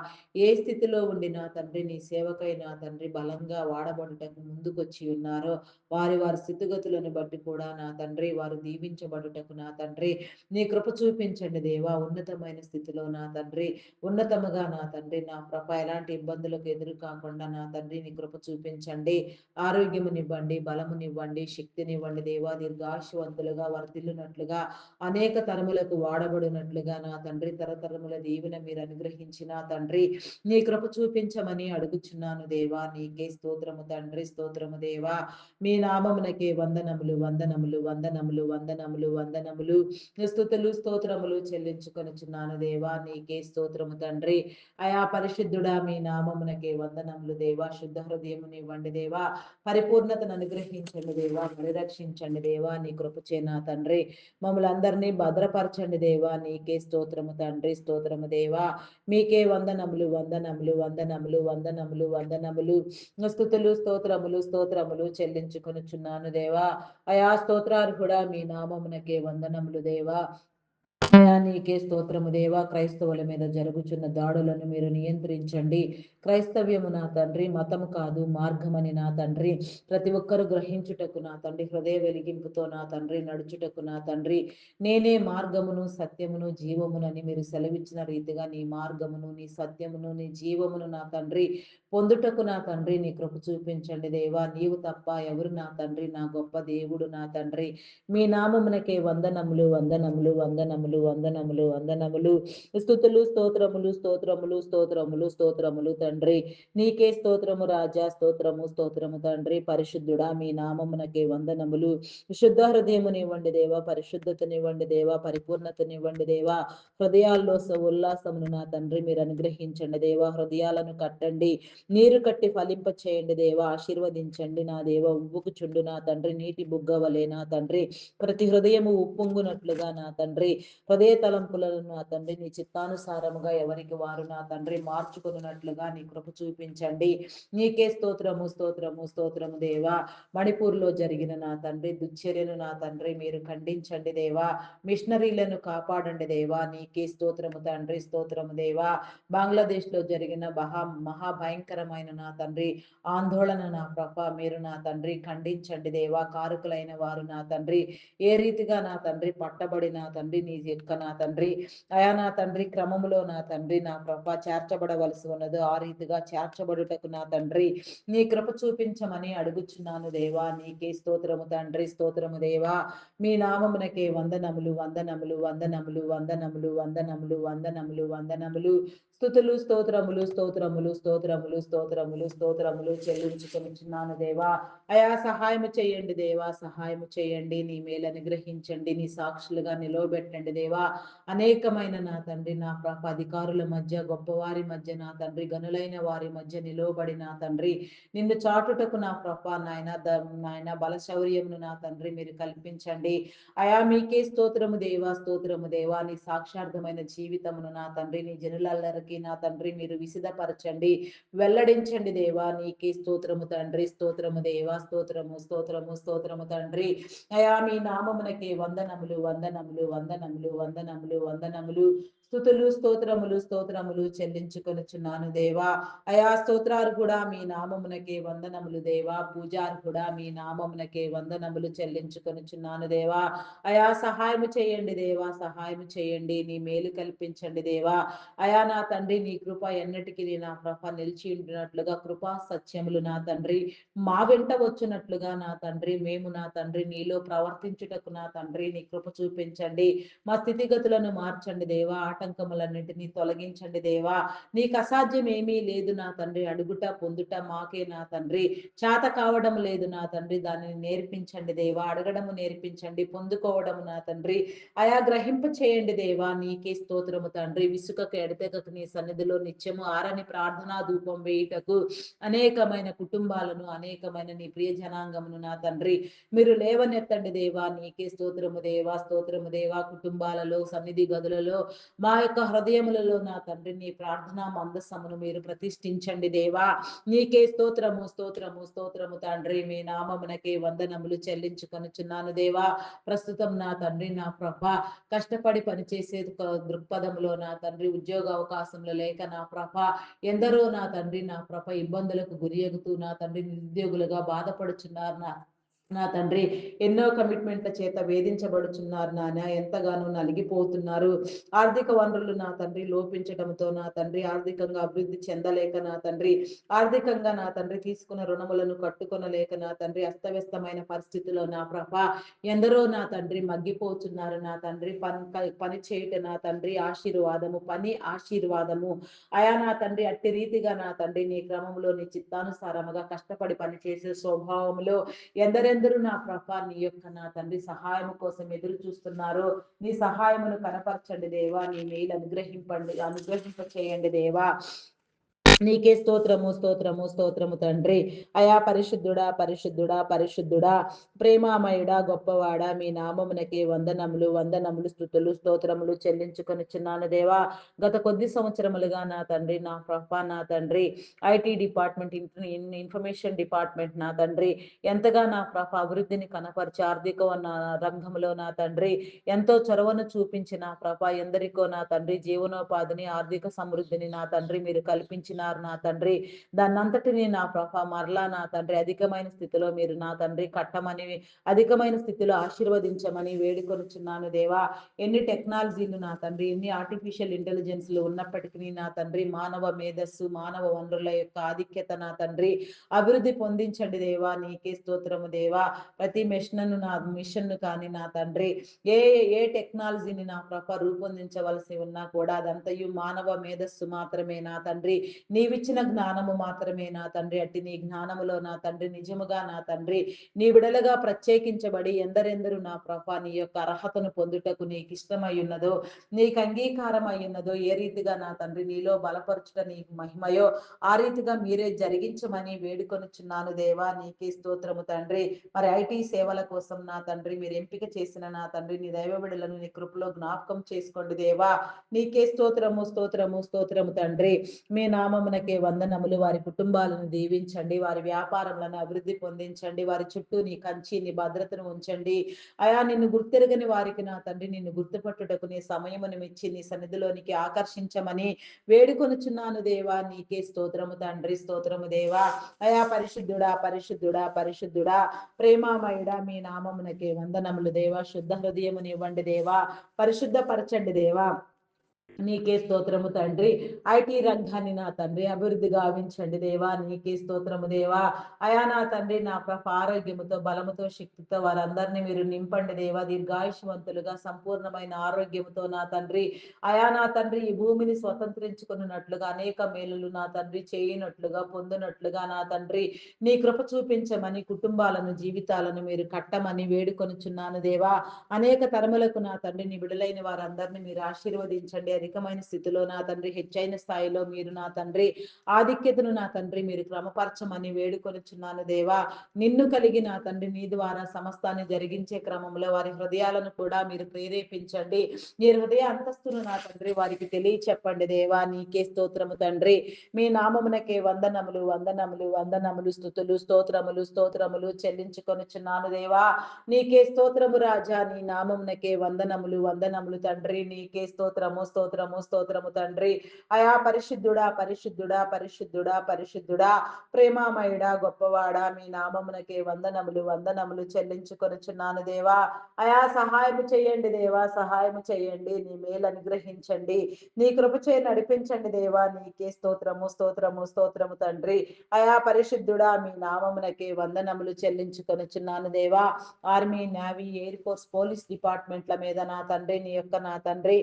ఏ స్థితిలో ఉండి నా తండ్రి నీ సేవకై నా తండ్రి బలంగా వాడబడుటకు ముందుకొచ్చి ఉన్నారో వారి వారి స్థితిగతులను బట్టి కూడా నా తండ్రి వారు దీవించబడుటకు నా తండ్రి నీ కృప చూపించండి దేవా. ఉన్నతమైన స్థితిలో నా తండ్రి ఉన్నతముగా నా తండ్రి నా ప్రభ ఎలాంటి ఇబ్బందులకు ఎదురు కాకుండా నా తండ్రి నీ కృప చూపించండి. ఆరోగ్యమునివ్వండి, బలమునివ్వండి, శక్తినివ్వండి దేవా. దీర్ఘాయుష్వంతులుగా వర్ధిల్లునట్లుగా అనేక తరములకు వాడబడినట్లుగా నా తండ్రి తరతరముల దీవెన మీరు అనుగ్రహించిన తండ్రి నీ కృప చూపించమని అడుగుచున్నాను దేవా. నీకే స్తోత్రము తండ్రి. స్తోత్రము దేవా. మీ నామమునకే వందనములు వందనములు వందనములు వందనములు వందనములు స్తుతులు స్తోత్రములు చెల్లించుకొనుచున్నాను దేవా. నీకే స్తోత్రము తండ్రి. అయా పరిశుద్ధుడా మీ నామమునకే వందనములు దేవా. శుద్ధ హృదయమునివ్వండి దేవా. పరిపూర్ణతను అనుగ్రహించండి దేవా. పరిరక్షించండి దేవా. నీ కృపచే నా తండ్రి మమ్మల్ని అందరినీ భద్రపరచండి దేవా. నీకే స్తోత్రము తండ్రి. స్తోత్రము దేవా. మీకే వందనములు వందనములు వందనములు వందనములు వందనములు స్తుతులు స్తోత్రములు స్తోత్రములు చెల్లించుకొనుచున్నాను దేవా. అయా స్తోత్రార్హుడా మీ నామమునకే వందనములు దేవా. అయా నీకే స్తోత్రము దేవా. క్రైస్తవుల మీద జరుగుచున్న దాడులను మీరు నియంత్రించండి. క్రైస్తవ్యము నా తండ్రి మతము కాదు, మార్గమని నా తండ్రి ప్రతి ఒక్కరు గ్రహించుటకు నా తండ్రి హృదయ వెలిగింపుతో నా తండ్రి నడుచుటకు నా తండ్రి నేనే మార్గమును సత్యమును జీవమునని మీరు సెలవిచ్చిన రీతిగా నీ మార్గమును నీ సత్యమును నీ జీవమును నా తండ్రి పొందుటకు నా తండ్రి నీ కృప చూపించండి దేవా. నీవు తప్ప ఎవరు నా తండ్రి, నా గొప్ప దేవుడు నా తండ్రి. మీ నామమునకే వందనములు వందనములు వందనములు వందనములు వందనములు. స్తుతులు స్తోత్రములు స్తోత్రములు స్తోత్రములు స్తోత్రములు తండ్రి. నీకే స్తోత్రము రాజా, స్తోత్రము స్తోత్రము తండ్రి. పరిశుద్ధుడా మీ నామమునకే వందనములు. శుద్ధ హృదయమునివ్వండి దేవా, పరిశుద్ధతనివ్వండి దేవా, పరిపూర్ణతనివ్వండి దేవా. హృదయాల్లో ఉల్లాసమును నా తండ్రి మీరు అనుగ్రహించండి దేవా. హృదయాలను కట్టండి, నీరు కట్టి ఫలింప చేయండి దేవా. ఆశీర్వదించండి నా దేవ. ఉబ్బుకుచుండు నా తండ్రి నీటి బుగ్గవలే నా తండ్రి. ప్రతి హృదయము ఉప్పొంగునట్లుగా నా తండ్రి హృదయ తలంపులను నా తండ్రి నీ చిత్తానుసారముగా ఎవరికి వారు నా తండ్రి మార్చుకున్నట్లుగా నీ కృప చూపించండి. నీకే స్తోత్రము స్తోత్రము స్తోత్రము దేవా. మణిపూర్లో జరిగిన నా తండ్రి దుశ్చర్యను నా తండ్రి మీరు ఖండించండి దేవా. మిషనరీలను కాపాడండి దేవా. నీకే స్తోత్రము తండ్రి, స్తోత్రము దేవా. బంగ్లాదేశ్లో జరిగిన మహాభయంకరమైన నా తండ్రి ఆందోళన నా ప్రభ మీరు నా తండ్రి ఖండించండి దేవా. కారకులైన వారు నా తండ్రి ఏ రీతిగా నా తండ్రి పట్టబడి నా తండ్రి నీ యొక్క నా తండ్రి అయా నా తండ్రి క్రమములో నా తండ్రి నా ప్రభ చేర్చబడవలసి ఉన్నదో ఆ రీతిగా చేర్చబడుటకు నా తండ్రి నీ కృప చూపించమని అడుగుచున్నాను దేవా. నీకే స్తోత్రము తండ్రి, స్తోత్రము దేవా. మీ నామమునకే వందనములు వందనములు వందనములు వందనములు వందనములు వందనములు వందనములు. స్తుతులు స్తోత్రములు స్తోత్రములు స్తోత్రములు స్తోత్రములు స్తోత్రములు చెల్లించుకొనిచున్నాను దేవా. అయా సహాయము చేయండి దేవా, సహాయము చేయండి. నీ మేలు అనుగ్రహించండి, నీ సాక్షులుగా నిలవబెట్టండి దేవా. అనేకమైన నా తండ్రి నా ప్రభ అధికారుల మధ్య గొప్పవారి మధ్య నా తండ్రి గనులైన వారి మధ్య నిలవబడి నా తండ్రి నిన్ను చాటుటకు నా ప్రభ నాయన బలశౌర్యమును నా తండ్రి మీరు కల్పించండి. అయా మీకే స్తోత్రము దేవా, స్తోత్రము దేవా. నీ సాక్షార్థమైన జీవితమును నా తండ్రి నీ జనులందరికీ నా తండ్రి మీరు విసిదపరచండి, వెల్లడించండి దేవా. నీకే స్తోత్రము తండ్రి, స్తోత్రము దేవా, స్తోత్రము స్తోత్రము స్తోత్రము తండ్రి. అయా మీ నామమునకే వందనములు వందనములు వందనములు వందనములు వందనములు. స్తుతులు స్తోత్రములు స్తోత్రములు చెల్లించుకొనుచున్నాను దేవా. అయా స్తోత్రాలు కూడా మీ నామమునకే వందనములు దేవా. పూజారు కూడా మీ నామమునకే వందనములు చెల్లించుకొనుచున్నాను దేవా. అయా సహాయము చేయండి దేవా, సహాయము చేయండి. నీ మేలు కల్పించండి దేవా. అయా నా తండ్రి నీ కృప ఎన్నటికీ నా ప్రభ నిలిచి ఉండినట్లుగా కృపా సత్యములు నా తండ్రి మా వెంట వచ్చినట్లుగా నా తండ్రి మేము నా తండ్రి నీలో ప్రవర్తించుటకు నా తండ్రి నీ కృప చూపించండి. మా స్థితిగతులను మార్చండి దేవా. ఆటంకములన్నింటినీ తొలగించండి దేవా. నీకు అసాధ్యం ఏమీ లేదు నా తండ్రి. అడుగుట పొందుట మాకే నా తండ్రి చేత కావడం లేదు నా తండ్రి. దానిని నేర్పించండి దేవా. అడగడము నేర్పించండి, పొందుకోవడము నా తండ్రి అయా గ్రహింప చేయండి దేవా. నీకే స్తోత్రము తండ్రి. విసుకకు ఎడతెగక నీ సన్నిధిలో నిత్యము ఆరని ప్రార్థనా ధూపం వేయుటకు అనేకమైన కుటుంబాలను అనేకమైన నీ ప్రియ జనాంగమును నా తండ్రి మీరు లేవనెత్తండి దేవా. నీకే స్తోత్రము దేవా, స్తోత్రము దేవా. కుటుంబాలలో సన్నిధి గదులలో మా యొక్క హృదయములలో నా తండ్రి నీ ప్రార్థనా మందస్సమును మీరు ప్రతిష్ఠించండి దేవా. నీకే స్తోత్రము స్తోత్రము స్తోత్రము తండ్రి. మీ నామమునకే వందనములు చెల్లించుకొనుచున్నాను దేవా. ప్రస్తుతం నా తండ్రి నా ప్రభ కష్టపడి పనిచేసే దృక్పథంలో నా తండ్రి ఉద్యోగ అవకాశంలో లేక నా ప్రభ ఎందరో నా తండ్రి నా ప్రభ ఇబ్బందులకు గురియగుతూ నా తండ్రి నిరుద్యోగులుగా బాధపడుచున్నారు నా తండ్రి ఎన్నో కమిట్మెంట్ల చేత వేధించబడుచున్నారు నాన్న. ఎంతగానో నలిగిపోతున్నారు. ఆర్థిక వనరులు నా తండ్రి లోపించడంతో నా తండ్రి ఆర్థికంగా అభివృద్ధి చెందలేక నా తండ్రి ఆర్థికంగా నా తండ్రి తీసుకున్న రుణములను కట్టుకొనలేక నా తండ్రి అస్తవ్యస్తమైన పరిస్థితిలో నా ప్రభ ఎందరో నా తండ్రి మగ్గిపోతున్నారు నా తండ్రి. పని చేయట నా తండ్రి ఆశీర్వాదము, పని ఆశీర్వాదము. అయా నా తండ్రి అట్టి రీతిగా నా తండ్రి నీ క్రమంలో నీ చిత్తానుసారముగా కష్టపడి పనిచేసే స్వభావంలో ఎందరెందరూ నా ప్రభ నీ యొక్క నా తండ్రి సహాయం కోసం ఎదురు చూస్తున్నారు. నీ సహాయమును కనపరచండి దేవా. నీ మేలు అనుగ్రహింప చేయండి దేవా. నీకే స్తోత్రము స్తోత్రము స్తోత్రము తండ్రి. అయా పరిశుద్ధుడా పరిశుద్ధుడా పరిశుద్ధుడా ప్రేమామయుడా గొప్పవాడా మీ నామమునకే వందనములు వందనములు స్తుతులు స్తోత్రములు చెల్లించుకొనుచున్నాను దేవా. గత కొద్ది సంవత్సరములుగా నా తండ్రి నా ప్రభ నా తండ్రి ఐటీ డిపార్ట్మెంట్ ఇన్ఫర్మేషన్ డిపార్ట్మెంట్ నా తండ్రి ఎంతగా నా ప్రభ అభివృద్ధిని కనపరిచి ఆర్థిక రంగంలో నా తండ్రి ఎంతో చొరవను చూపించిన ప్రభ ఎందరికో నా తండ్రి జీవనోపాధిని ఆర్థిక సమృద్ధిని నా తండ్రి మీరు కల్పించినారు నా తండ్రి. దాన్నంతటిని నా ప్రభ మరలా నా తండ్రి అధికమైన స్థితిలో మీరు నా తండ్రి కట్టమని అధికమైన స్థితిలో ఆశీర్వదించమని వేడుకొనుచున్నాను దేవా. ఎన్ని టెక్నాలజీలు నా తండ్రి ఎన్ని ఆర్టిఫిషియల్ ఇంటెలిజెన్స్లు ఉన్నప్పటికీ నా తండ్రి మానవ మేధస్సు మానవ వనరుల యొక్క ఆధిక్యత నా తండ్రి అభివృద్ధి పొందించండి దేవా. నీకే స్తోత్రము దేవా. ప్రతి మిషన్ను కానీ నా తండ్రి ఏ ఏ టెక్నాలజీని నా ప్రభ రూపొందించవలసి ఉన్నా కూడా అదంతయు మానవ మేధస్సు మాత్రమే నా తండ్రి. నీవిచ్చిన జ్ఞానము మాత్రమే నా తండ్రి. అట్టి నీ జ్ఞానములో నా తండ్రి నిజముగా నా తండ్రి నీ బిడలగా ప్రత్యేకించబడి ఎందరెందరు నా ప్రభ నీ యొక్క అర్హతను పొందుటకు నీకు ఇష్టమై ఉన్నదో నీకు అంగీకారం అయ్యున్నదో ఏ రీతిగా నా తండ్రి నీలో బలపరచుట నీకు మహిమయో ఆ రీతిగా మీరే జరిగించమని వేడుకొనుచున్నాను దేవా. నీకే స్తోత్రము తండ్రి. మరి ఐటీ సేవల కోసం నా తండ్రి మీరు ఎంపిక చేసిన నా తండ్రి నీ దైవ బిడలను నీ కృపలో జ్ఞాపకం చేసుకోండి దేవా. నీకే స్తోత్రము స్తోత్రము స్తోత్రము తండ్రి. మీ నామమునకే వందనములు. వారి కుటుంబాలను దీవించండి. వారి వ్యాపారములను అభివృద్ధి పొందించండి. వారి చుట్టూ నీ కంచి నీ భద్రతను ఉంచండి. అయా నిన్ను గుర్తెరగని వారికి నా తండ్రి నిన్ను గుర్తుపట్టుటకు నీ సమయమును మెచ్చి నీ సన్నిధిలోనికి ఆకర్షించమని వేడుకొనుచున్నాను దేవా. నీకే స్తోత్రము తండ్రి. స్తోత్రము దేవా. అయా పరిశుద్ధుడా పరిశుద్ధుడా పరిశుద్ధుడా ప్రేమామయుడా మీ నామమునకే వందనములు దేవా. శుద్ధ హృదయమునివ్వండి దేవా. పరిశుద్ధపరచండి దేవా. నీకే స్తోత్రము తండ్రి. ఐటీ రంగాన్ని నా తండ్రి అభివృద్ధి గావించండి దేవా. నీకే స్తోత్రము దేవా. అయా నా తండ్రి నా ప్రభ ఆరోగ్యముతో బలముతో శక్తితో వారందరినీ మీరు నింపండి దేవా. దీర్ఘాయుషవంతులుగా సంపూర్ణమైన ఆరోగ్యముతో నా తండ్రి అయా నా తండ్రి ఈ భూమిని స్వతంత్రించుకున్నట్లుగా అనేక మేలులు నా తండ్రి చేయనట్లుగా పొందినట్లుగా నా తండ్రి నీ కృప చూపించమని కుటుంబాలను జీవితాలను మీరు కట్టమని వేడుకొనుచున్నాను దేవా. అనేక తరములకు నా తండ్రి నీ బిడలైన వారందరినీ మీరు ఆశీర్వదించండి. అధికమైన స్థితిలో నా తండ్రి హెచ్చైన స్థాయిలో మీరు నా తండ్రి ఆధిక్యతను నా తండ్రి మీరు క్రమపరచమని వేడుకొనుచున్నాను దేవా. నిన్ను కలిగి నా తండ్రి నీ ద్వారా సమస్తాన్ని జరిగించే క్రమంలో వారి హృదయాలను కూడా మీరు ప్రేరేపించండి. నీ హృదయ అంతస్తును నా తండ్రి వారికి తెలియచెప్పండి దేవా. నీకే స్తోత్రము తండ్రి. మీ నామమునకే వందనములు వందనములు వందనములు స్తుతులు స్తోత్రములు స్తోత్రములు చెల్లించుకొనుచున్నాను దేవా. నీకే స్తోత్రము రాజా. నీ నామమునకే వందనములు వందనములు తండ్రి. నీకే స్తోత్రము స్తోత్రము స్తోత్రము తండ్రి. అయా పరిశుద్ధుడా పరిశుద్ధుడా పరిశుద్ధుడా పరిశుద్ధుడా ప్రేమామయుడా గొప్పవాడా మీ నామమునకే వందనములు వందనములు చెల్లించుకొనుచున్నాను దేవా. అయా సహాయము చేయండి దేవా. సహాయము చేయండి. నీ మేలు అనుగ్రహించండి. నీ కృపచే నడిపించండి దేవా. నీకే స్తోత్రము స్తోత్రము స్తోత్రము తండ్రి. అయా పరిశుద్ధుడా మీ నామమునకే వందనములు చెల్లించుకొనుచున్నాను దేవా. Army navy air force police డిపార్ట్మెంట్ల మీద నా తండ్రి నీ యొక్క నా తండ్రి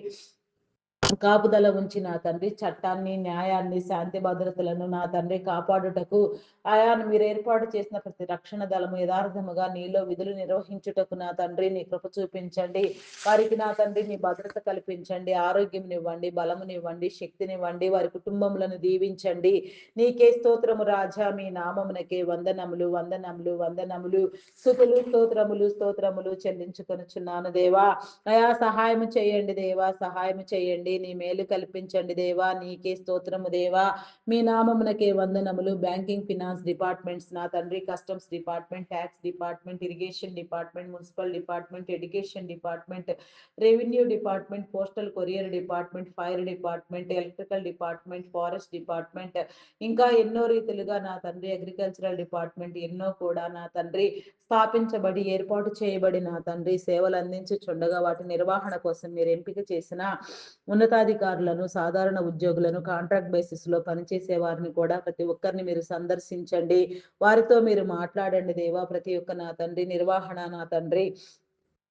కాపుదల ఉంచి నా తండ్రి చట్టాన్ని న్యాయాన్ని శాంతి భద్రతలను నా తండ్రి కాపాడుటకు ఆయాను మీరు ఏర్పాటు చేసిన ప్రతి రక్షణ దళము యథార్థముగా నీలో విధులు నిర్వహించుటకు నా తండ్రి నీ కృప చూపించండి. వారికి నా తండ్రి నీ భద్రత కల్పించండి. ఆరోగ్యంనివ్వండి బలమునివ్వండి శక్తినివ్వండి. వారి కుటుంబములను దీవించండి. నీకే స్తోత్రము రాజా. మీ నామమునకే వందనములు వందనములు వందనములు స్తుతులు స్తోత్రములు స్తోత్రములు చెల్లించుకొనుచున్నాను దేవా. అయా సహాయము చేయండి దేవా. సహాయము చేయండి. నీ మేలు కల్పించండి దేవా. నీకే స్తోత్రము దేవా. మీ నామమునకే వందనములు. బ్యాంకింగ్ ఫినాన్స్ డిపార్ట్మెంట్స్ నా తండ్రి customs department tax department irrigation department municipal department education department revenue department postal courier department fire department electrical department forest department ఇంకా ఎన్నో రీతిలుగా నా తండ్రి అగ్రికల్చరల్ డిపార్ట్మెంట్ ఎన్నో కూడా నా తండ్రి స్థాపించబడి ఏర్పాటు చేయబడి నా తండ్రి సేవలు అందించుచుండగా వాటి నిర్వహణ కోసం మీరు ఎంపిక చేసిన ఉన్నతాధికారులను సాధారణ ఉద్యోగులను కాంట్రాక్ట్ బేసిస్ లో పనిచేసే వారిని కూడా ప్రతి ఒక్కరిని మీరు సందర్శించండి. వారితో మీరు మాట్లాడండి దేవా. ప్రతి ఒక్క నా తండ్రి నిర్వహణ నా తండ్రి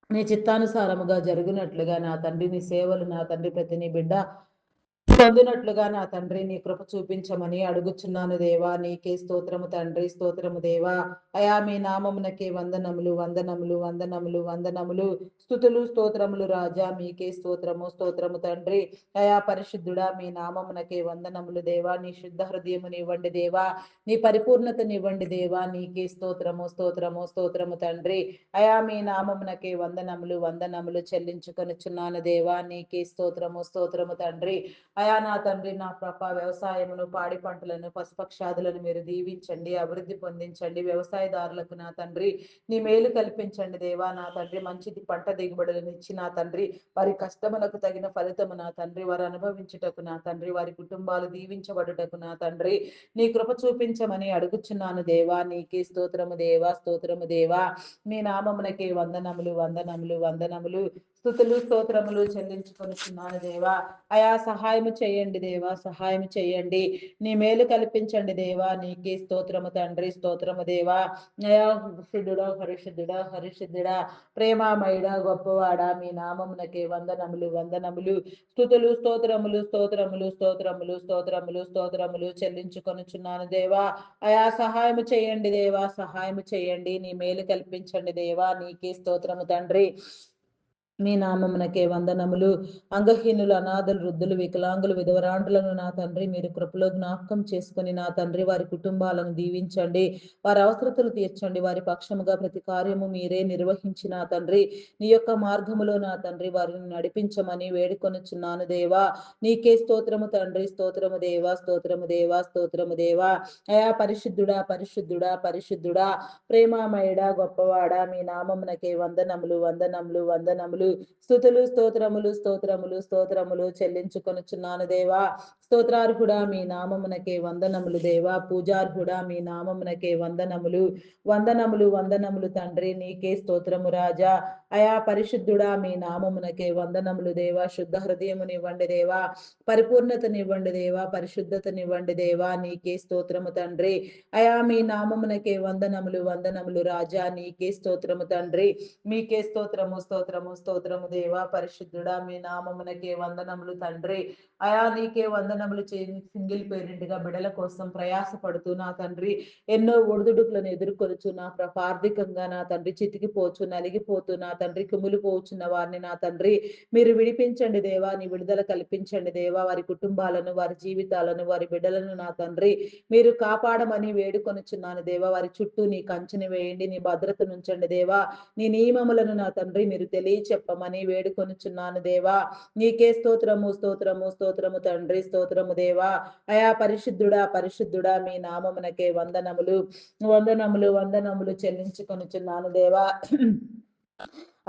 నీ చిత్తానుసారముగా జరుగునట్లుగా నా తండ్రి నీ సేవలు నా తండ్రి ప్రతి నీ బిడ్డ పొందినట్లుగా నా తండ్రి నీ కృప చూపించమని అడుగుచున్నాను దేవా. నీకే స్తోత్రము తండ్రి, స్తోత్రము దేవా. అయా మీ నామమునకే వందనములు, వందనములు, వందనములు, వందనములు. స్తుతులు స్తోత్రములు రాజా మీకే స్తోత్రము, స్తోత్రము తండ్రి. అయా పరిశుద్ధుడా మీ నామమునకే వందనములు దేవా. నీ శుద్ధ హృదయమునివ్వండి దేవా. నీ పరిపూర్ణతనివ్వండి దేవా. నీకే స్తోత్రము, స్తోత్రము, స్తోత్రము తండ్రి. అయా మీ నామమునకే వందనములు, వందనములు చెల్లించుకొనుచున్నాను దేవా. నీకే స్తోత్రము, స్తోత్రము తండ్రి. అయా నా తండ్రి నా ప్రభ వ్యవసాయమును పాడి పంటలను పశుపక్షాదులను మీరు దీవించండి, అభివృద్ధి పొందించండి. వ్యవసాయదారులకు నా తండ్రి నీ మేలు కల్పించండి దేవా. నా తండ్రి మంచిది పంట దిగుబడులను ఇచ్చి నా తండ్రి వారి కష్టములకు తగిన ఫలితము నా తండ్రి వారు అనుభవించుటకు నా తండ్రి వారి కుటుంబాలు దీవించబడుటకు నా తండ్రి నీ కృప చూపించమని అడుగుచున్నాను దేవా. నీకే స్తోత్రము దేవా, స్తోత్రము దేవా. మీ నామమునకే వందనములు, వందనములు, వందనములు. స్తుతులు స్తోత్రములు చెల్లించుకొనుచున్నాను దేవా. అయా సహాయము చేయండి దేవా, సహాయము చేయండి. నీ మేలు కల్పించండి దేవా. నీకే స్తోత్రము తండ్రి, స్తోత్రము దేవా. అయా పరిశుద్ధుడా, పరిశుద్ధుడా, పరిశుద్ధుడా, ప్రేమామయుడా, గొప్పవాడా, మీ నామమునకే వందనములు, వందనములు. స్తుతులు స్తోత్రములు, స్తోత్రములు, స్తోత్రములు, స్తోత్రములు, స్తోత్రములు చెల్లించుకొనుచున్నాను దేవా. అయా సహాయము చేయండి దేవా, సహాయము చేయండి. నీ మేలు కల్పించండి దేవా. నీకే స్తోత్రము తండ్రి. మీ నామమునకే వందనములు. అంగహీనులు, అనాథలు, వృద్ధులు, వికలాంగులు, విధవరాండ్రులను నా తండ్రి మీరు కృపలో జ్ఞాపకం చేసుకుని నా తండ్రి వారి కుటుంబాలను దీవించండి. వారి అవసరతలు తీర్చండి. వారి పక్షముగా ప్రతి కార్యము మీరే నిర్వహించి నా తండ్రి నీ యొక్క మార్గములో నా తండ్రి వారిని నడిపించమని వేడుకొనుచున్నాను దేవా. నీకే స్తోత్రము తండ్రి, స్తోత్రము దేవా, స్తోత్రము దేవా, స్తోత్రము దేవా. అయా పరిశుద్ధుడా, పరిశుద్ధుడా, పరిశుద్ధుడా, ప్రేమామయుడా, గొప్పవాడా, మీ నామమునకే వందనములు, వందనములు, వందనములు. స్తుతులు స్తోత్రములు, స్తోత్రములు, స్తోత్రములు చెల్లించుకొనుచున్నాను దేవా. స్తోత్రార్హుడా మీ నామమునకే వందనములు దేవా. పూజార్హుడా మీ నామమునకే వందనములు, వందనములు, వందనములు తండ్రి. నీకే స్తోత్రము రాజా. అయా పరిశుద్ధుడా మీ నామమునకే వందనములు దేవా. శుద్ధ హృదయమునివ్వండి దేవా. పరిపూర్ణతనివ్వండి దేవా. పరిశుద్ధతనివ్వండి దేవా. నీకే స్తోత్రము తండ్రి. అయా మీ నామమునకే వందనములు, వందనములు రాజా. నీకే స్తోత్రము తండ్రి. మీకే స్తోత్రము, స్తోత్రము, స్తోత్రము దేవా. పరిశుద్ధుడా మీ నామమునకే వందనములు తండ్రి. అయా నీకే వందనములు సింగిల్ పేరెంట్ గా బిడల కోసం ప్రయాస పడుతూ నా తండ్రి ఎన్నో ఒడిదుడుకులను ఎదుర్కొనుచు నా ఆర్థికంగా నా తండ్రి చితికిపోచు, నలిగిపోతూ నా తండ్రి కుమిలిపోచున్న వారిని నా తండ్రి మీరు విడిపించండి దేవా. నీ విడుదల కల్పించండి దేవా. వారి కుటుంబాలను, వారి జీవితాలను, వారి బిడ్డలను నా తండ్రి మీరు కాపాడమని వేడుకొనుచున్నాను దేవా. వారి చుట్టూ నీ కంచెని వేయండి, నీ భద్రతను ఉంచండి దేవా. నీ నియమములను నా తండ్రి మీరు తెలియచెప్పమని వేడుకొనుచున్నాను దేవా. నీకే స్తోత్రము, స్తోత్రము, స్తోత్రము తండ్రి, స్తోత్రము దేవా. అయా పరిశుద్ధుడా, పరిశుద్ధుడా మీ నామమునకే వందనములు, వందనములు, వందనములు చెల్లించుకొనుచున్నాను దేవా.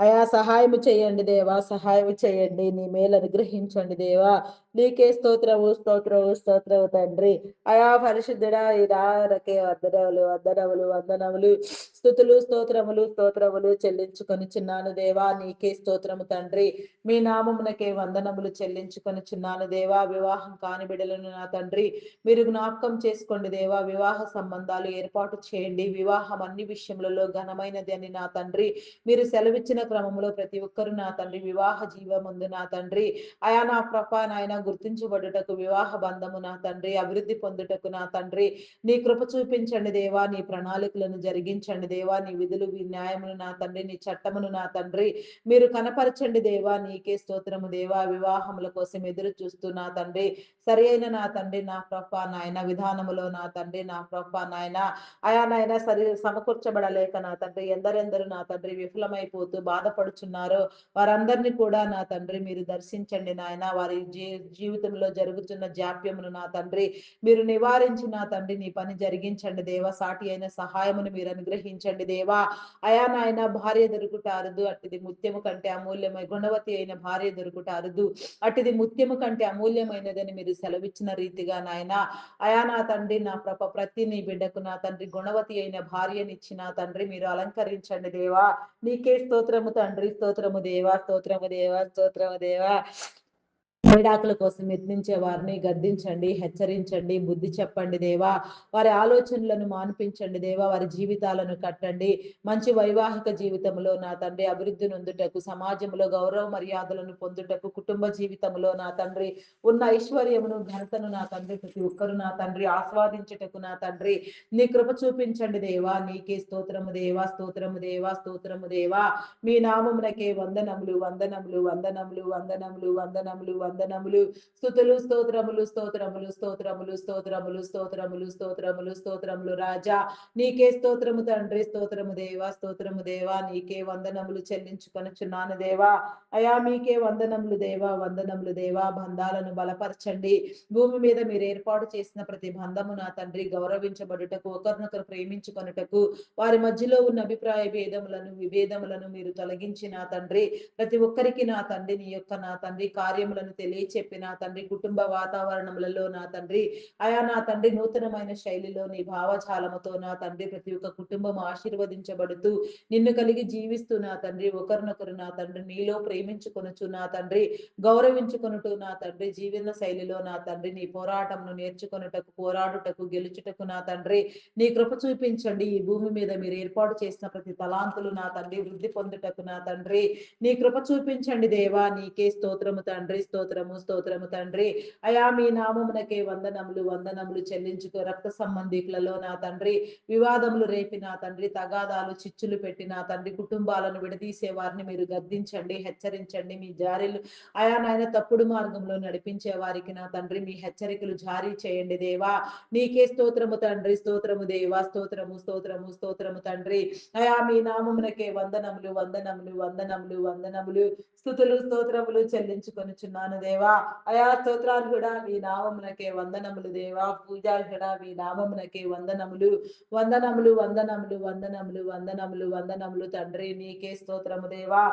అయా సహాయము చేయండి దేవా, సహాయము చేయండి. నీ మేలు అనుగ్రహించండి దేవా. నీకే స్తోత్రము, స్తోత్రము, స్తోత్రము తండ్రి. అయా పరిశుద్ధుడా ఈ దారకే వందనములు, వందనములు, వందనములు. స్తుతులు స్తోత్రములు, స్తోత్రములు చెల్లించుకొనుచున్నాను దేవా. నీకే స్తోత్రము తండ్రి. మీ నామమునకే వందనములు చెల్లించుకొనుచున్నాను దేవా. వివాహం కాని బిడ్డలను నా తండ్రి మీరు జ్ఞాపకం చేసుకోండి దేవా. వివాహ సంబంధాలు ఏర్పాటు చేయండి. వివాహం అన్ని విషయములలో ఘనమైనది అని నా తండ్రి మీరు సెలవిచ్చిన క్రమంలో ప్రతి ఒక్కరు నా తండ్రి వివాహ జీవముందు నా తండ్రి అయా నా ప్రభా నాయన గుర్తించబడుటకు వివాహ బంధము నా తండ్రి అభివృద్ధి పొందుటకు నా తండ్రి నీ కృప చూపించండి దేవా. నీ ప్రణాళికలను జరిగించండి దేవా. నీ విధులు న్యాయమును నా తండ్రి నీ చట్టమును నా తండ్రి మీరు కనపరచండి దేవా. నీకే స్తోత్రము దేవా. వివాహముల కోసం ఎదురు చూస్తూ నా తండ్రి సరి అయిన నా తండ్రి నా ప్రభా నాయన విధానములో నా తండ్రి నా ప్రభా నాయన అయా నాయన సమకూర్చబడలేక నా తండ్రి ఎందరెందరు నా తండ్రి విఫలమైపోతూ బాధపడుచున్నారో వారందరినీ కూడా నా తండ్రి మీరు దర్శించండి నాయన. వారి జీవితంలో జరుగుతున్న జాప్యమును నా తండ్రి మీరు నివారించి నా తండ్రి నీ పని జరిగించండి దేవా. సాటి అయిన సహాయమును మీరు అనుగ్రహించండి దేవా. అయా నాయన భార్య దొరుకుట అరుదు, అట్టిది ముత్యము కంటే అమూల్యమై గుణవతి అయిన భార్య దొరుకుట అరుదు, అట్టిది ముత్యము కంటే అమూల్యమైనదని మీరు సెలవిచ్చిన రీతిగా నాయన అయా నా తండ్రి నా ప్రతి నీ బిడ్డకు నా తండ్రి గుణవతి అయిన భార్యనిచ్చి నా తండ్రి మీరు అలంకరించండి దేవా. నీకే స్తోత్రము తండ్రి, స్తోత్రము దేవా, స్తోత్రము దేవా, స్తోత్రము దేవా. విడాకుల కోసం యత్నించే వారిని గద్దించండి, హెచ్చరించండి, బుద్ధి చెప్పండి దేవా. వారి ఆలోచనలను మాన్పించండి దేవా. వారి జీవితాలను కట్టండి. మంచి వైవాహిక జీవితంలో నా తండ్రి అభివృద్ధి నొందుటకు, సమాజంలో గౌరవ మర్యాదలను పొందుటకు, కుటుంబ జీవితంలో నా తండ్రి ఉన్న ఐశ్వర్యమును, ఘనతను నా తండ్రి ప్రతి ఒక్కరు నా తండ్రి ఆస్వాదించుటకు నా తండ్రి నీ కృప చూపించండి దేవా. నీకే స్తోత్రము దేవా, స్తోత్రము దేవా, స్తోత్రము దేవా. మీ నామమునకే వందనములు, వందనములు, వందనములు, వందనములు, వందనములు, వందనములు. స్తుతులు, స్తోత్రములు, స్తోత్రములు, స్తోత్రములు, స్తోత్రములు, స్తోత్రములు, స్తోత్రములు, స్తోత్రములు రాజా. నీకే స్తోత్రము తండ్రి, స్తోత్రము దేవా, స్తోత్రము దేవా. నీకే వందనములు చెల్లించుకొనుచున్నాను దేవా. అయా మీకే వందనములు దేవా, వందనములు దేవా. బంధాలను బలపరచండి. భూమి మీద మీరు ఏర్పాటు చేసిన ప్రతి బంధము నా తండ్రి గౌరవించబడుటకు, ఒకరినొకరు ప్రేమించుకొనుటకు, వారి మధ్యలో ఉన్న అభిప్రాయ భేదములను, విభేదములను మీరు తొలగించి నా తండ్రి ప్రతి ఒక్కరికి నా తండ్రి నీ యొక్క నా తండ్రి కార్యములను తెలియచెప్పి నా తండ్రి కుటుంబ వాతావరణములలో నా తండ్రి అయా నా తండ్రి నూతనమైన శైలిలో నీ భావజాలముతో నా తండ్రి ప్రతి ఒక్క కుటుంబం ఆశీర్వదించబడుతూ నిన్ను కలిగి జీవిస్తూ నా తండ్రి ఒకరినొకరు నా తండ్రి నీలో ప్రేమించుకొనుచు నా తండ్రి గౌరవించుకొనుటూ నా తండ్రి జీవన శైలిలో నా తండ్రి నీ పోరాటమును నేర్చుకొనుటకు, పోరాడుటకు, గెలుచుటకు నా తండ్రి నీ కృప చూపించండి. ఈ భూమి మీద మీరు ఏర్పాటు చేసిన ప్రతి తలాంతులు నా తండ్రి వృద్ధి పొందుటకు నా తండ్రి నీ కృప చూపించండి దేవా. నీకే స్తోత్రము తండ్రి, స్తోత్రము, స్తోత్రము తండ్రి. అయా మీ నామమునకే వందనములు, వందనములు చెల్లించుకో. రక్త సంబంధికులలో నా తండ్రి వివాదములు రేపి నా తండ్రి తగాదాలు చిచ్చులు పెట్టి నా తండ్రి కుటుంబాలను విడదీసే వారిని మీరు గద్దించండి, హెచ్చరించండి. మీ జారీలు అయా నాయన తప్పుడు మార్గంలో నడిపించే వారికి నా తండ్రి మీ హెచ్చరికలు జారీ చేయండి దేవా. నీకే స్తోత్రము తండ్రి, స్తోత్రము దేవా, స్తోత్రము, స్తోత్రము, స్తోత్రము తండ్రి. అయా మీ నామమునకే వందనములు, వందనములు, వందనములు, వందనములు. స్తుతులు, స్తోత్రములు చెల్లించుకొనుచున్నాను దేవా. అయా స్తోత్రార్హుడా మీ నామమునకే వందనములు దేవా. పూజార్హుడా మీ నామమునకే వందనములు, వందనములు, వందనములు, వందనములు, వందనములు, వందనములు తండ్రి. నీకే స్తోత్రము దేవా.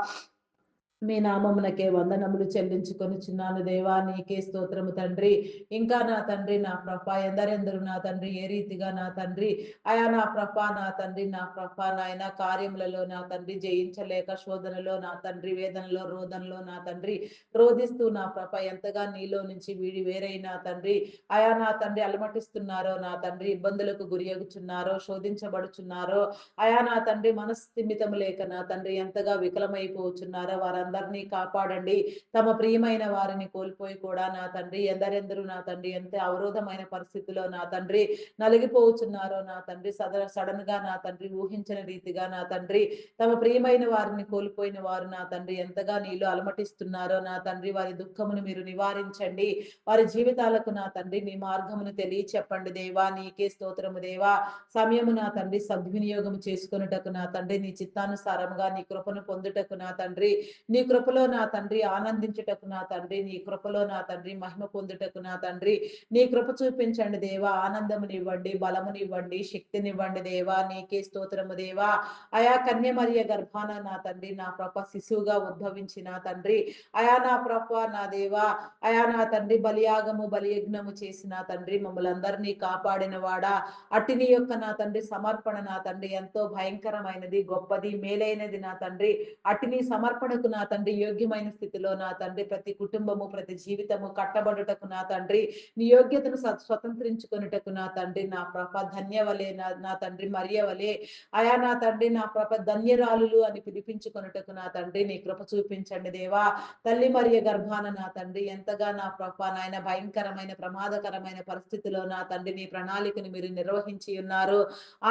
మీ నామమునకే వందనములు చెల్లించుకొనుచున్నాను దేవా. నీకే స్తోత్రము తండ్రి. ఇంకా నా తండ్రి నా ప్రభ ఎందరెందరు నా తండ్రి ఏ రీతిగా నా తండ్రి అయా నా ప్రభ నా తండ్రి నా ప్రభ నాయన కార్యములలో నా తండ్రి జయించలేక శోధనలో నా తండ్రి వేదనలో రోదనలో నా తండ్రి రోధిస్తూ నా ప్రభ ఎంతగా నీలో నుంచి వీడి వేరైన తండ్రి అయా నా తండ్రి అలమటిస్తున్నారో నా తండ్రి ఇబ్బందులకు గురియగుచున్నారో శోధించబడుచున్నారో అయా నా తండ్రి మనస్థిమితము లేక నా తండ్రి ఎంతగా వికలమైపోచున్నారో వారందరినీ కాపాడండి. తమ ప్రియమైన వారిని కోల్పోయి కూడా నా తండ్రి ఎందరెందరూ నా తండ్రి ఎంత అవరోధమైన పరిస్థితిలో నా తండ్రి నలిగిపోతున్నారో నా తండ్రి సడన్ గా నా తండ్రి ఊహించని రీతిగా నా తండ్రి తమ ప్రియమైన వారిని కోల్పోయిన వారు నా తండ్రి ఎంతగా నీలో అలమటిస్తున్నారో నా తండ్రి వారి దుఃఖమును మీరు నివారించండి. వారి జీవితాలకు నా తండ్రి నీ మార్గమును తెలియచెప్పండి దేవా. నీకే స్తోత్రము దేవా. సమయము నా తండ్రి సద్వినియోగం చేసుకొనుటకు నా తండ్రి నీ చిత్తానుసారముగా నీ కృపను పొందుటకు నా తండ్రి నీ కృపలో నా తండ్రి ఆనందించుటకు నా తండ్రి నీ కృపలో నా తండ్రి మహిమ పొందుటకు నా తండ్రి నీ కృప చూపించండి దేవా. ఆనందమునివ్వండి, బలమునివ్వండి, శక్తినివ్వండి దేవా. నీకే స్తోత్రము దేవా. అయా కన్యమరియ గర్భాన నా తండ్రి నా ప్రభ శిశువుగా ఉద్భవించి నా తండ్రి అయా నా ప్రభ నా దేవా అయా నా తండ్రి బలియాగము బలియజ్ఞము చేసి నా తండ్రి మమ్మల్ని అందరినీ కాపాడిన వాడా అట్టి నీ యొక్క నా తండ్రి సమర్పణ నా తండ్రి ఎంతో భయంకరమైనది, గొప్పది, మేలైనది నా తండ్రి. అట్టి నీ సమర్పణకు నా తండ్రి యోగ్యమైన స్థితిలో నా తండ్రి ప్రతి కుటుంబము ప్రతి జీవితము కట్టబడుటకు నా తండ్రి నీ యోగ్యతను స్వతంత్రించుకొనుటకు నా తండ్రి నా ప్రభ ధన్యవలే నా తండ్రి మరియవలే అయా నా తండ్రి నా ప్రభ ధన్యరాలులు అని పిలిపించుకొనుటకు నా తండ్రి నీ కృప చూపించండి దేవా. తల్లి మరియ గర్భాన నా తండ్రి ఎంతగా నా ప్రభ నాయన భయంకరమైన ప్రమాదకరమైన పరిస్థితిలో నా తండ్రి నీ ప్రణాళికను మీరు నిర్వహించి ఉన్నారు.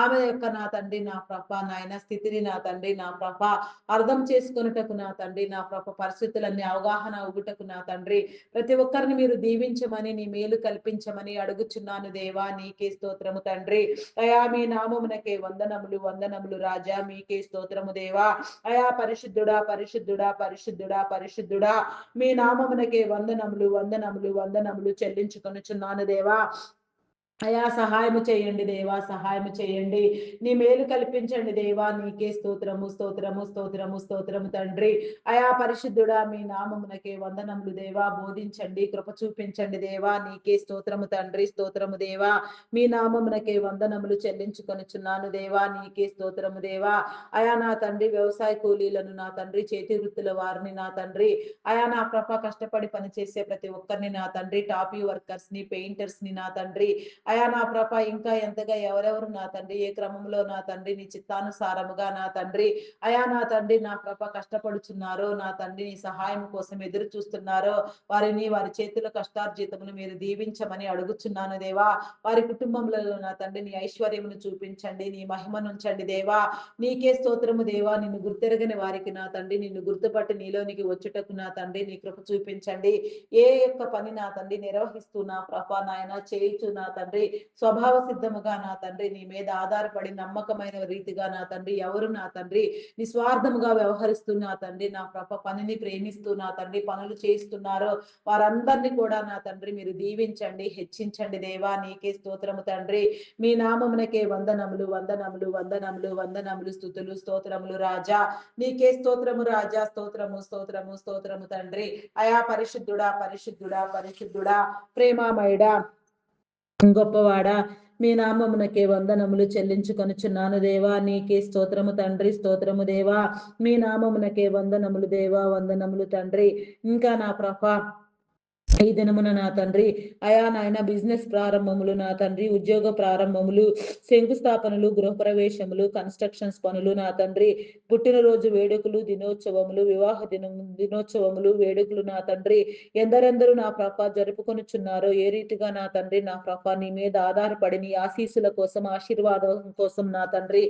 ఆమె యొక్క నా తండ్రి నా ప్రభ నాయన స్థితిని నా తండ్రి నా ప్రభ అర్థం చేసుకొనుటకు నా తండ్రి నా ప్రభ పరిస్థితులన్నీ అవగాహన అవుటకు నా తండ్రి ప్రతి ఒక్కరిని మీరు దీవించమని నీ మేలు కల్పించమని అడుగుచున్నాను దేవా. నీకే స్తోత్రము తండ్రి. అయా మీ నామమునకే వందనములు, వందనములు రాజా. మీకే స్తోత్రము దేవా. అయా పరిశుద్ధుడా, పరిశుద్ధుడా, పరిశుద్ధుడా, పరిశుద్ధుడా మీ నామమునకే వందనములు, వందనములు, వందనములు చెల్లించుకొనుచున్నాను దేవా. అయా సహాయము చేయండి దేవా, సహాయము చేయండి. నీ మేలు కల్పించండి దేవా. నీకే స్తోత్రము, స్తోత్రము, స్తోత్రము, స్తోత్రము తండ్రి. అయా పరిశుద్ధుడా, మీ నామమునకే వందనములు దేవా. బోధించండి, కృప చూపించండి దేవా. నీకే స్తోత్రము తండ్రి, స్తోత్రము దేవా. మీ నామమునకే వందనములు చెల్లించుకొనుచున్నాను దేవా. నీకే స్తోత్రము దేవా. అయా నా తండ్రి, వ్యవసాయ కూలీలను నా తండ్రి, చేతి వృత్తుల వారిని నా తండ్రి, అయా నా కష్టపడి పనిచేసే ప్రతి ఒక్కరిని నా తండ్రి, టాపీ వర్కర్స్ ని, పెయింటర్స్ ని నా తండ్రి, అయా నా ఇంకా ఎంతగా ఎవరెవరు నా తండ్రి ఏ క్రమంలో నా తండ్రి నీ చిత్తానుసారముగా నా తండ్రి, అయా నా తండ్రి నా కష్టపడుచున్నారో నా తండ్రి నీ సహాయం కోసం ఎదురు చూస్తున్నారో వారిని వారి చేతుల కష్టార్జితమును మీరు దీవించమని అడుగుచున్నాను దేవా. వారి కుటుంబంలో నా తండ్రి నీ ఐశ్వర్యమును చూపించండి, నీ మహిమను ఉంచండి దేవా. నీకే స్తోత్రము దేవా. నిన్ను గుర్తెరగని వారికి నా తండ్రి నిన్ను గుర్తుపట్టి నీలోనికి వచ్చుటకు నా తండ్రి నీ కృప చూపించండి. ఏ యొక్క పని నా తండ్రి నిర్వహిస్తూ నా నాయన చేయుచు నా తండ్రి స్వభావ సిద్ధముగా నా తండ్రి నీ మీద ఆధారపడి నమ్మకమైన రీతిగా నా తండ్రి ఎవరు నా తండ్రి నిస్వార్థముగా వ్యవహరిస్తూ నా తండ్రి నా పనిని ప్రేమిస్తూ నా తండ్రి పనులు చేస్తున్నారో వారందరినీ కూడా నా తండ్రి మీరు దీవించండి, హెచ్చించండి దేవా. నీకే స్తోత్రము తండ్రి. మీ నామమునకే వందనములు, వందనములు, వందనములు, వందనములు, స్తుతులు, స్తోత్రములు రాజా. నీకే స్తోత్రము రాజా. స్తోత్రము, స్తోత్రము, స్తోత్రము తండ్రి. అయా పరిశుద్ధుడా, పరిశుద్ధుడా, పరిశుద్ధుడా, ప్రేమామయుడా, గొప్పవాడా, మీ నామమునకే వందనములు చెల్లించుకొనుచున్నాను దేవా. నీకే స్తోత్రము తండ్రి, స్తోత్రము దేవా. మీ నామమునకే వందనములు దేవా, వందనములు తండ్రి. ఇంకా నా ఈ దినమున నా తండ్రి అయా నాయన బిజినెస్ ప్రారంభములు నా తండ్రి, ఉద్యోగ ప్రారంభములు, శంకుస్థాపనలు, గృహప్రవేశములు, కన్స్ట్రక్షన్స్ పనులు నా తండ్రి, పుట్టినరోజు వేడుకలు, దినోత్సవములు, వివాహ దినోత్సవములు, వేడుకలు నా తండ్రి ఎందరెందరూ నా జరుపుకొనుచున్నారో ఏ రీతిగా నా తండ్రి నా నీ మీద ఆధారపడి నీ ఆశీస్సుల కోసం, ఆశీర్వాదం కోసం నా తండ్రి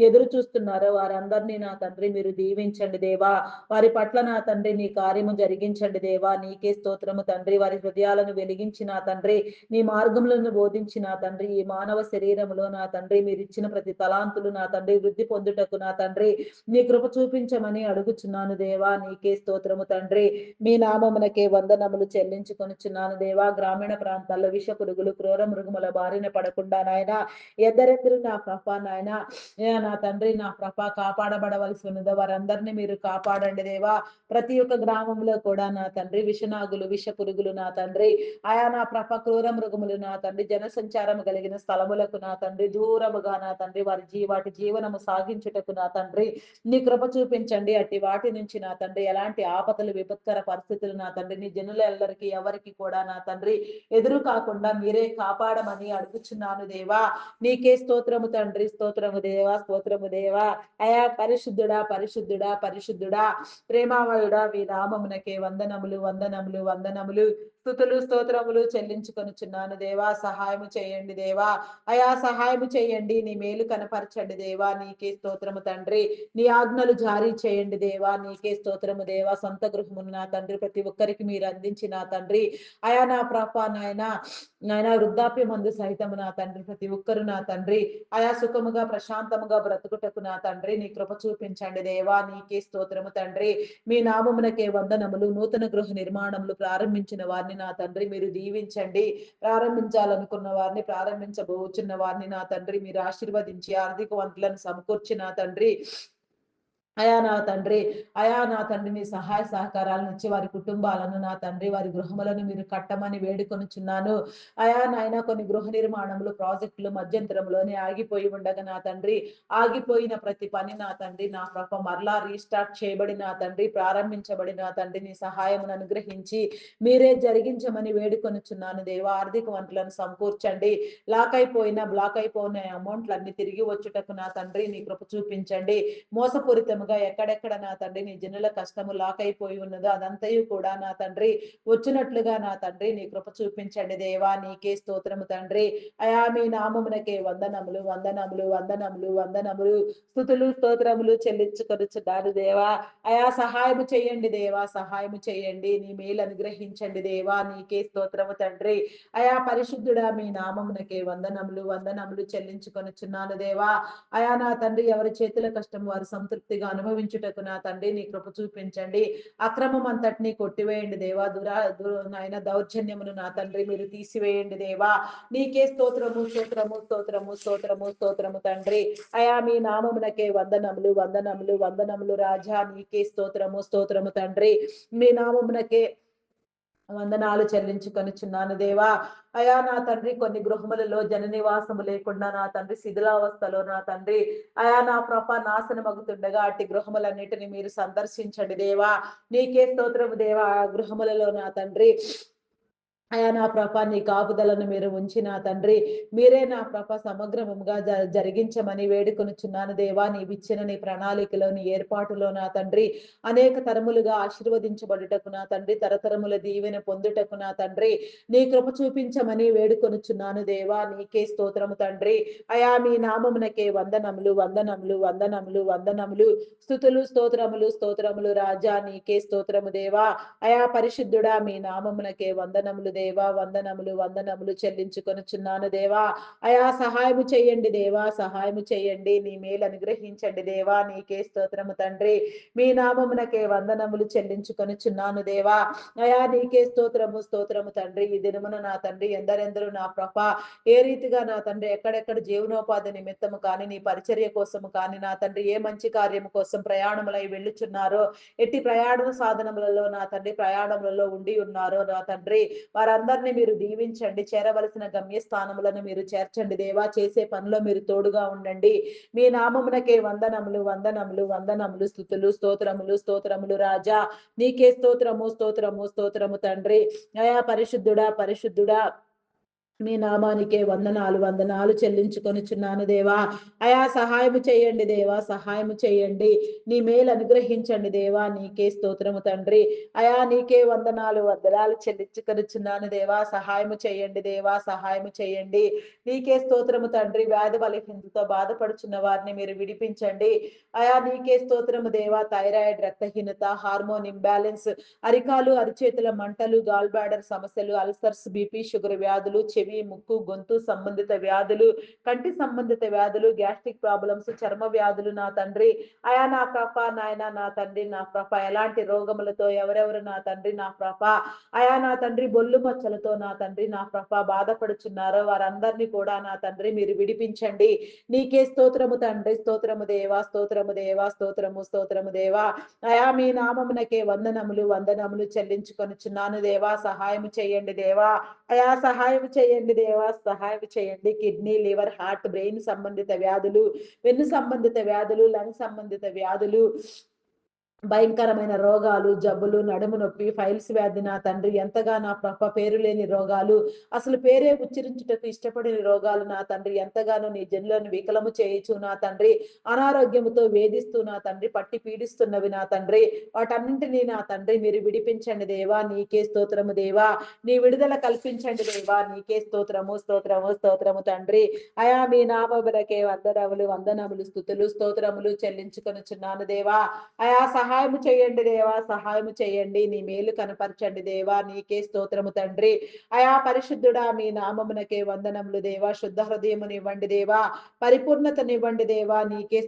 ఎదురు చూస్తున్నారో వారందరినీ నా తండ్రి మీరు దీవించండి దేవా. వారి పట్ల నా తండ్రి నీ కార్యము జరిగించండి దేవా. నీకే స్తోత్రము తండ్రి. వారి హృదయాలను వెలిగించిన తండ్రి, నీ మార్గములను బోధించిన తండ్రి, ఈ మానవ శరీరములో నా తండ్రి మీరు ఇచ్చిన ప్రతి తలాంతులు నా తండ్రి వృద్ధి పొందుటకు నా తండ్రి నీ కృప చూపించమని అడుగుచున్నాను దేవా. నీకే స్తోత్రము తండ్రి. మీ నామమునకే వందనములు చెల్లించుకొనుచున్నాను దేవా. గ్రామీణ ప్రాంతాల్లో విష పురుగులు, క్రూర మృగముల బారిన పడకుండా నాయన ఎందరెందరూ నా నాయన నా తండ్రి నా కాపాడబడవలసి ఉన్నదో వారందరినీ మీరు కాపాడండి దేవా. ప్రతి ఒక్క గ్రామంలో కూడా నా తండ్రి విషనాగులు, విష పురుగులు నా తండ్రి, ఆయా నా క్రూర మృగములు నా తండ్రి జనసంచారం కలిగిన స్థలములకు నా తండ్రి దూరముగా నా తండ్రి వాటి జీవనము సాగించుటకు నా తండ్రి నీ కృప చూపించండి. అట్టి వాటి నుంచి నా తండ్రి ఎలాంటి ఆపదలు, విపత్కర పరిస్థితులు నా తండ్రి నీ జనులెల్లరికి ఎవరికి కూడా నా తండ్రి ఎదురు కాకుండా మీరే కాపాడమని అడుగుచున్నాను దేవా. నీకే స్తోత్రము తండ్రి, స్తోత్రము దేవా, స్తోత్రము దేవా. అయా పరిశుద్ధుడా, పరిశుద్ధుడా, పరిశుద్ధుడా, ప్రేమామయుడా, మీ నామమునకే వందనములు, వందనములు, వందనములు, స్తుతులు, స్తోత్రములు చెల్లించుకొనుచున్నాను దేవా. సహాయము చేయండి దేవా. అయా సహాయము చేయండి. నీ మేలు కనపరచండి దేవా. నీకే స్తోత్రము తండ్రి. నీ ఆజ్ఞలు జారీ చేయండి దేవా. నీకే స్తోత్రము దేవా. సొంత గృహమును నా తండ్రి ప్రతి ఒక్కరికి మీరు అందించిన తండ్రి, అయా నా నాయన నాయన వృద్ధాప్య మందు సహితము నా తండ్రి ప్రతి ఒక్కరు నా తండ్రి ఆయా సుఖముగా ప్రశాంతముగా బ్రతుకుటకు నా తండ్రి నీ కృప చూపించండి దేవా. నీకే స్తోత్రము తండ్రి. మీ నామమునకే వందనములు. నూతన గృహ నిర్మాణములు ప్రారంభించిన వారిని నా తండ్రి మీరు దీవించండి. ప్రారంభించాలనుకున్న వారిని, ప్రారంభించబోచున్న వారిని నా తండ్రి మీరు ఆశీర్వదించి ఆర్థిక వనరులను సమకూర్చి నా తండ్రి అయా నా తండ్రి నీ సహాయ సహకారాలను ఇచ్చి వారి కుటుంబాలను నా తండ్రి వారి గృహములను మీరు కట్టమని వేడుకొనుచున్నాను. అయా నాయన కొన్ని గృహ నిర్మాణములు, ప్రాజెక్టులు మధ్యంతరంలోనే ఆగిపోయి ఉండగా నా తండ్రి ఆగిపోయిన ప్రతి పని నా తండ్రి నా మరలా రీస్టార్ట్ చేయబడి నా తండ్రి ప్రారంభించబడి నా తండ్రి నీ సహాయమును అనుగ్రహించి మీరే జరిగించమని వేడుకొనుచున్నాను దేవా. ఆర్థిక వనరులను సమకూర్చండి. బ్లాక్ అయిపోయిన అమౌంట్లన్నీ తిరిగి వచ్చుటకు నా తండ్రి నీ కృప చూపించండి. మోసపూరితముగా ఎక్కడెక్కడ నా తండ్రి నీ జనుల కష్టము లాక్ అయిపోయి ఉన్నదో అదంతయు కూడా నా తండ్రి వచ్చినట్లుగా నా తండ్రి నీ కృప చూపించండి దేవా. నీకే స్తోత్రము తండ్రి. అయా మీ నామమునకే వందనములు, వందనములు, వందనములు, వందనములు, స్తుతులు, స్తోత్రములు చెల్లించుకొనుచున్నాను దేవా. అయా సహాయము చేయండి దేవా. సహాయము చేయండి. నీ మేలు అనుగ్రహించండి దేవా. నీకే స్తోత్రము తండ్రి. అయా పరిశుద్ధుడా, మీ నామమునకే వందనములు, వందనములు చెల్లించుకొనుచున్నాను దేవా. అయా నా తండ్రి ఎవరి చేతుల కష్టం వారు సంతృప్తిగా అనుభవించుటకు నా తండ్రి నీ కృప చూపించండి. అక్రమం అంతటిని కొట్టివేయండి దేవా. నాయన దౌర్జన్యమును నా తండ్రి మీరు తీసివేయండి దేవా. నీకే స్తోత్రము, స్తోత్రము, స్తోత్రము, స్తోత్రము, స్తోత్రము తండ్రి. అయా మీ నామమునకే వందనములు, వందనములు, వందనములు రాజా. నీకే స్తోత్రము, స్తోత్రము తండ్రి. మీ నామమునకే వందనాలు చెల్లించుకొనుచున్నాను దేవా. అయా నా తండ్రి కొన్ని గృహములలో జన నివాసము లేకుండా నా తండ్రి శిథిలావస్థలో నా తండ్రి అయా నా ప్రభ నాశనమగుతుండగా అట్టి గృహములన్నిటిని మీరు సందర్శించండి దేవా. నీకే స్తోత్రము దేవా. ఆ గృహములలో నా తండ్రి అయా నా ప్రభ నీ కాపుదలను మీరు ఉంచి నా తండ్రి మీరే నా ప్రభ సమగ్రముగా జరిగించమని వేడుకొనుచున్నాను దేవా. నీవిచ్చిన నీ ప్రణాళికలో నీ ఏర్పాటులో నా తండ్రి అనేక తరములుగా ఆశీర్వదించబడుటకు నా తండ్రి తరతరముల దీవెన పొందుటకు నా తండ్రి నీ కృప చూపించమని వేడుకొనుచున్నాను దేవా. నీకే స్తోత్రము తండ్రి. అయా మీ నామమునకే వందనములు, వందనములు, వందనములు, వందనములు, స్తుతులు, స్తోత్రములు, స్తోత్రములు రాజా. నీకే స్తోత్రము దేవా. అయా పరిశుద్ధుడా మీ నామమునకే వందనములు దేవా. వందనములు, వందనములు చెల్లించుకొనుచున్నాను దేవా. అయా సహాయము చేయండి దేవా. సహాయము చేయండి. నీ మేలు అనుగ్రహించండి దేవా. నీకే స్తోత్రము తండ్రి. మీ నామమునకే వందనములు చెల్లించుకొనుచున్నాను దేవా. అయా నీకే స్తోత్రము, స్తోత్రము తండ్రి. ఈ దినమున నా తండ్రి ఎందరెందరూ నా ప్రభ ఏ రీతిగా నా తండ్రి ఎక్కడెక్కడ జీవనోపాధి నిమిత్తము కానీ నీ పరిచర్య కోసము కానీ నా తండ్రి ఏ మంచి కార్యము కోసం ప్రయాణములై వెళ్ళుచున్నారో ఎట్టి ప్రయాణ సాధనములలో నా తండ్రి ప్రయాణములలో ఉండి ఉన్నారో నా తండ్రి వారందరినీ మీరు దీవించండి. చేరవలసిన గమ్యస్థానములను మీరు చేర్చండి దేవా. చేసే పనిలో మీరు తోడుగా ఉండండి. మీ నామమునకే వందనములు, వందనములు, వందనములు, స్తుతులు, స్తోత్రములు, స్తోత్రములు రాజా. నీకే స్తోత్రము, స్తోత్రము, స్తోత్రము తండ్రి. అయా పరిశుద్ధుడా, పరిశుద్ధుడా మీ నామానికే వందనాలు, వందనాలు చెల్లించుకొనుచున్నాను దేవా. అయా సహాయము చేయండి దేవా. సహాయము చేయండి. నీ మేలు అనుగ్రహించండి దేవా. నీకే స్తోత్రము తండ్రి. అయా నీకే వందనాలు, వందనాలు చెల్లించుకొనుచున్నాను దేవా. సహాయము చేయండి దేవా. సహాయము చేయండి. నీకే స్తోత్రము తండ్రి. వ్యాధి బలహీనతతో బాధపడుచున్న వారిని మీరు విడిపించండి. అయా నీకే స్తోత్రము దేవా. థైరాయిడ్, రక్తహీనత, హార్మోన్ ఇంబ్యాలెన్స్, అరికాలు అరిచేతుల మంటలు, గాల్ బ్లాడర్ సమస్యలు, అల్సర్స్, బీపీ, షుగర్ వ్యాధులు, చెవి, ముక్కు, గొంతు సంబంధిత వ్యాధులు, కంటి సంబంధిత వ్యాధులు, గ్యాస్ట్రిక్ ప్రాబ్లమ్స్, చర్మ వ్యాధులు నా తండ్రి అయా నా ప్రభ నాయన నా తండ్రి నా ప్రభ ఎలాంటి రోగములతో ఎవరెవరు నా తండ్రి నా ప్రభ అయా నా తండ్రి బొల్లు మచ్చలతో నా తండ్రి నా ప్రభ బాధపడుచున్నారో వారందరినీ కూడా నా తండ్రి మీరు విడిపించండి. నీకే స్తోత్రము తండ్రి. స్తోత్రము దేవా. స్తోత్రము దేవా. స్తోత్రము, స్తోత్రము దేవా. అయా మీ నామమునకే వందనములు, వందనములు చెల్లించుకొనుచున్నాను దేవా. సహాయం చేయండి దేవా. అయా సహాయం చేయండి దేవా. సహాయం చేయండి. కిడ్నీ, లివర్, హార్ట్, బ్రెయిన్ సంబంధిత వ్యాధులు, వెన్ను సంబంధిత వ్యాధులు, లంగ్ సంబంధిత వ్యాధులు, భయంకరమైన రోగాలు, జబ్బులు, నడుము నొప్పి, ఫైల్స్ వ్యాధి నా తండ్రి ఎంతగా నా ప్రభ పేరు లేని రోగాలు, అసలు పేరే ఉచ్చరించుటకు ఇష్టపడని రోగాలు నా తండ్రి ఎంతగానో నీ జనులను వికలము చేయుచు నా తండ్రి అనారోగ్యముతో వేధిస్తూ నా తండ్రి పట్టి పీడిస్తున్నవి నా తండ్రి వాటన్నింటినీ నా తండ్రి మీరు విడిపించండి దేవా. నీకే స్తోత్రము దేవా. నీ విడుదల కల్పించండి దేవా. నీకే స్తోత్రము, స్తోత్రము, స్తోత్రము తండ్రి. అయా మీ నామమునకే వందనములు, వందనములు, స్తుతులు, స్తోత్రములు చెల్లించుకొనుచున్నాను దేవా. అయా సహాయము చేయండి దేవా. సహాయము చేయండి. నీ మేలు కనపరచండి దేవా. నీకే స్తోత్రము తండ్రి. అయా పరిశుద్ధుడా మీ నామమునకే వందనములు దేవా. శుద్ధ హృదయమునివ్వండి దేవా. పరిపూర్ణతనివ్వండి దేవా. నీకే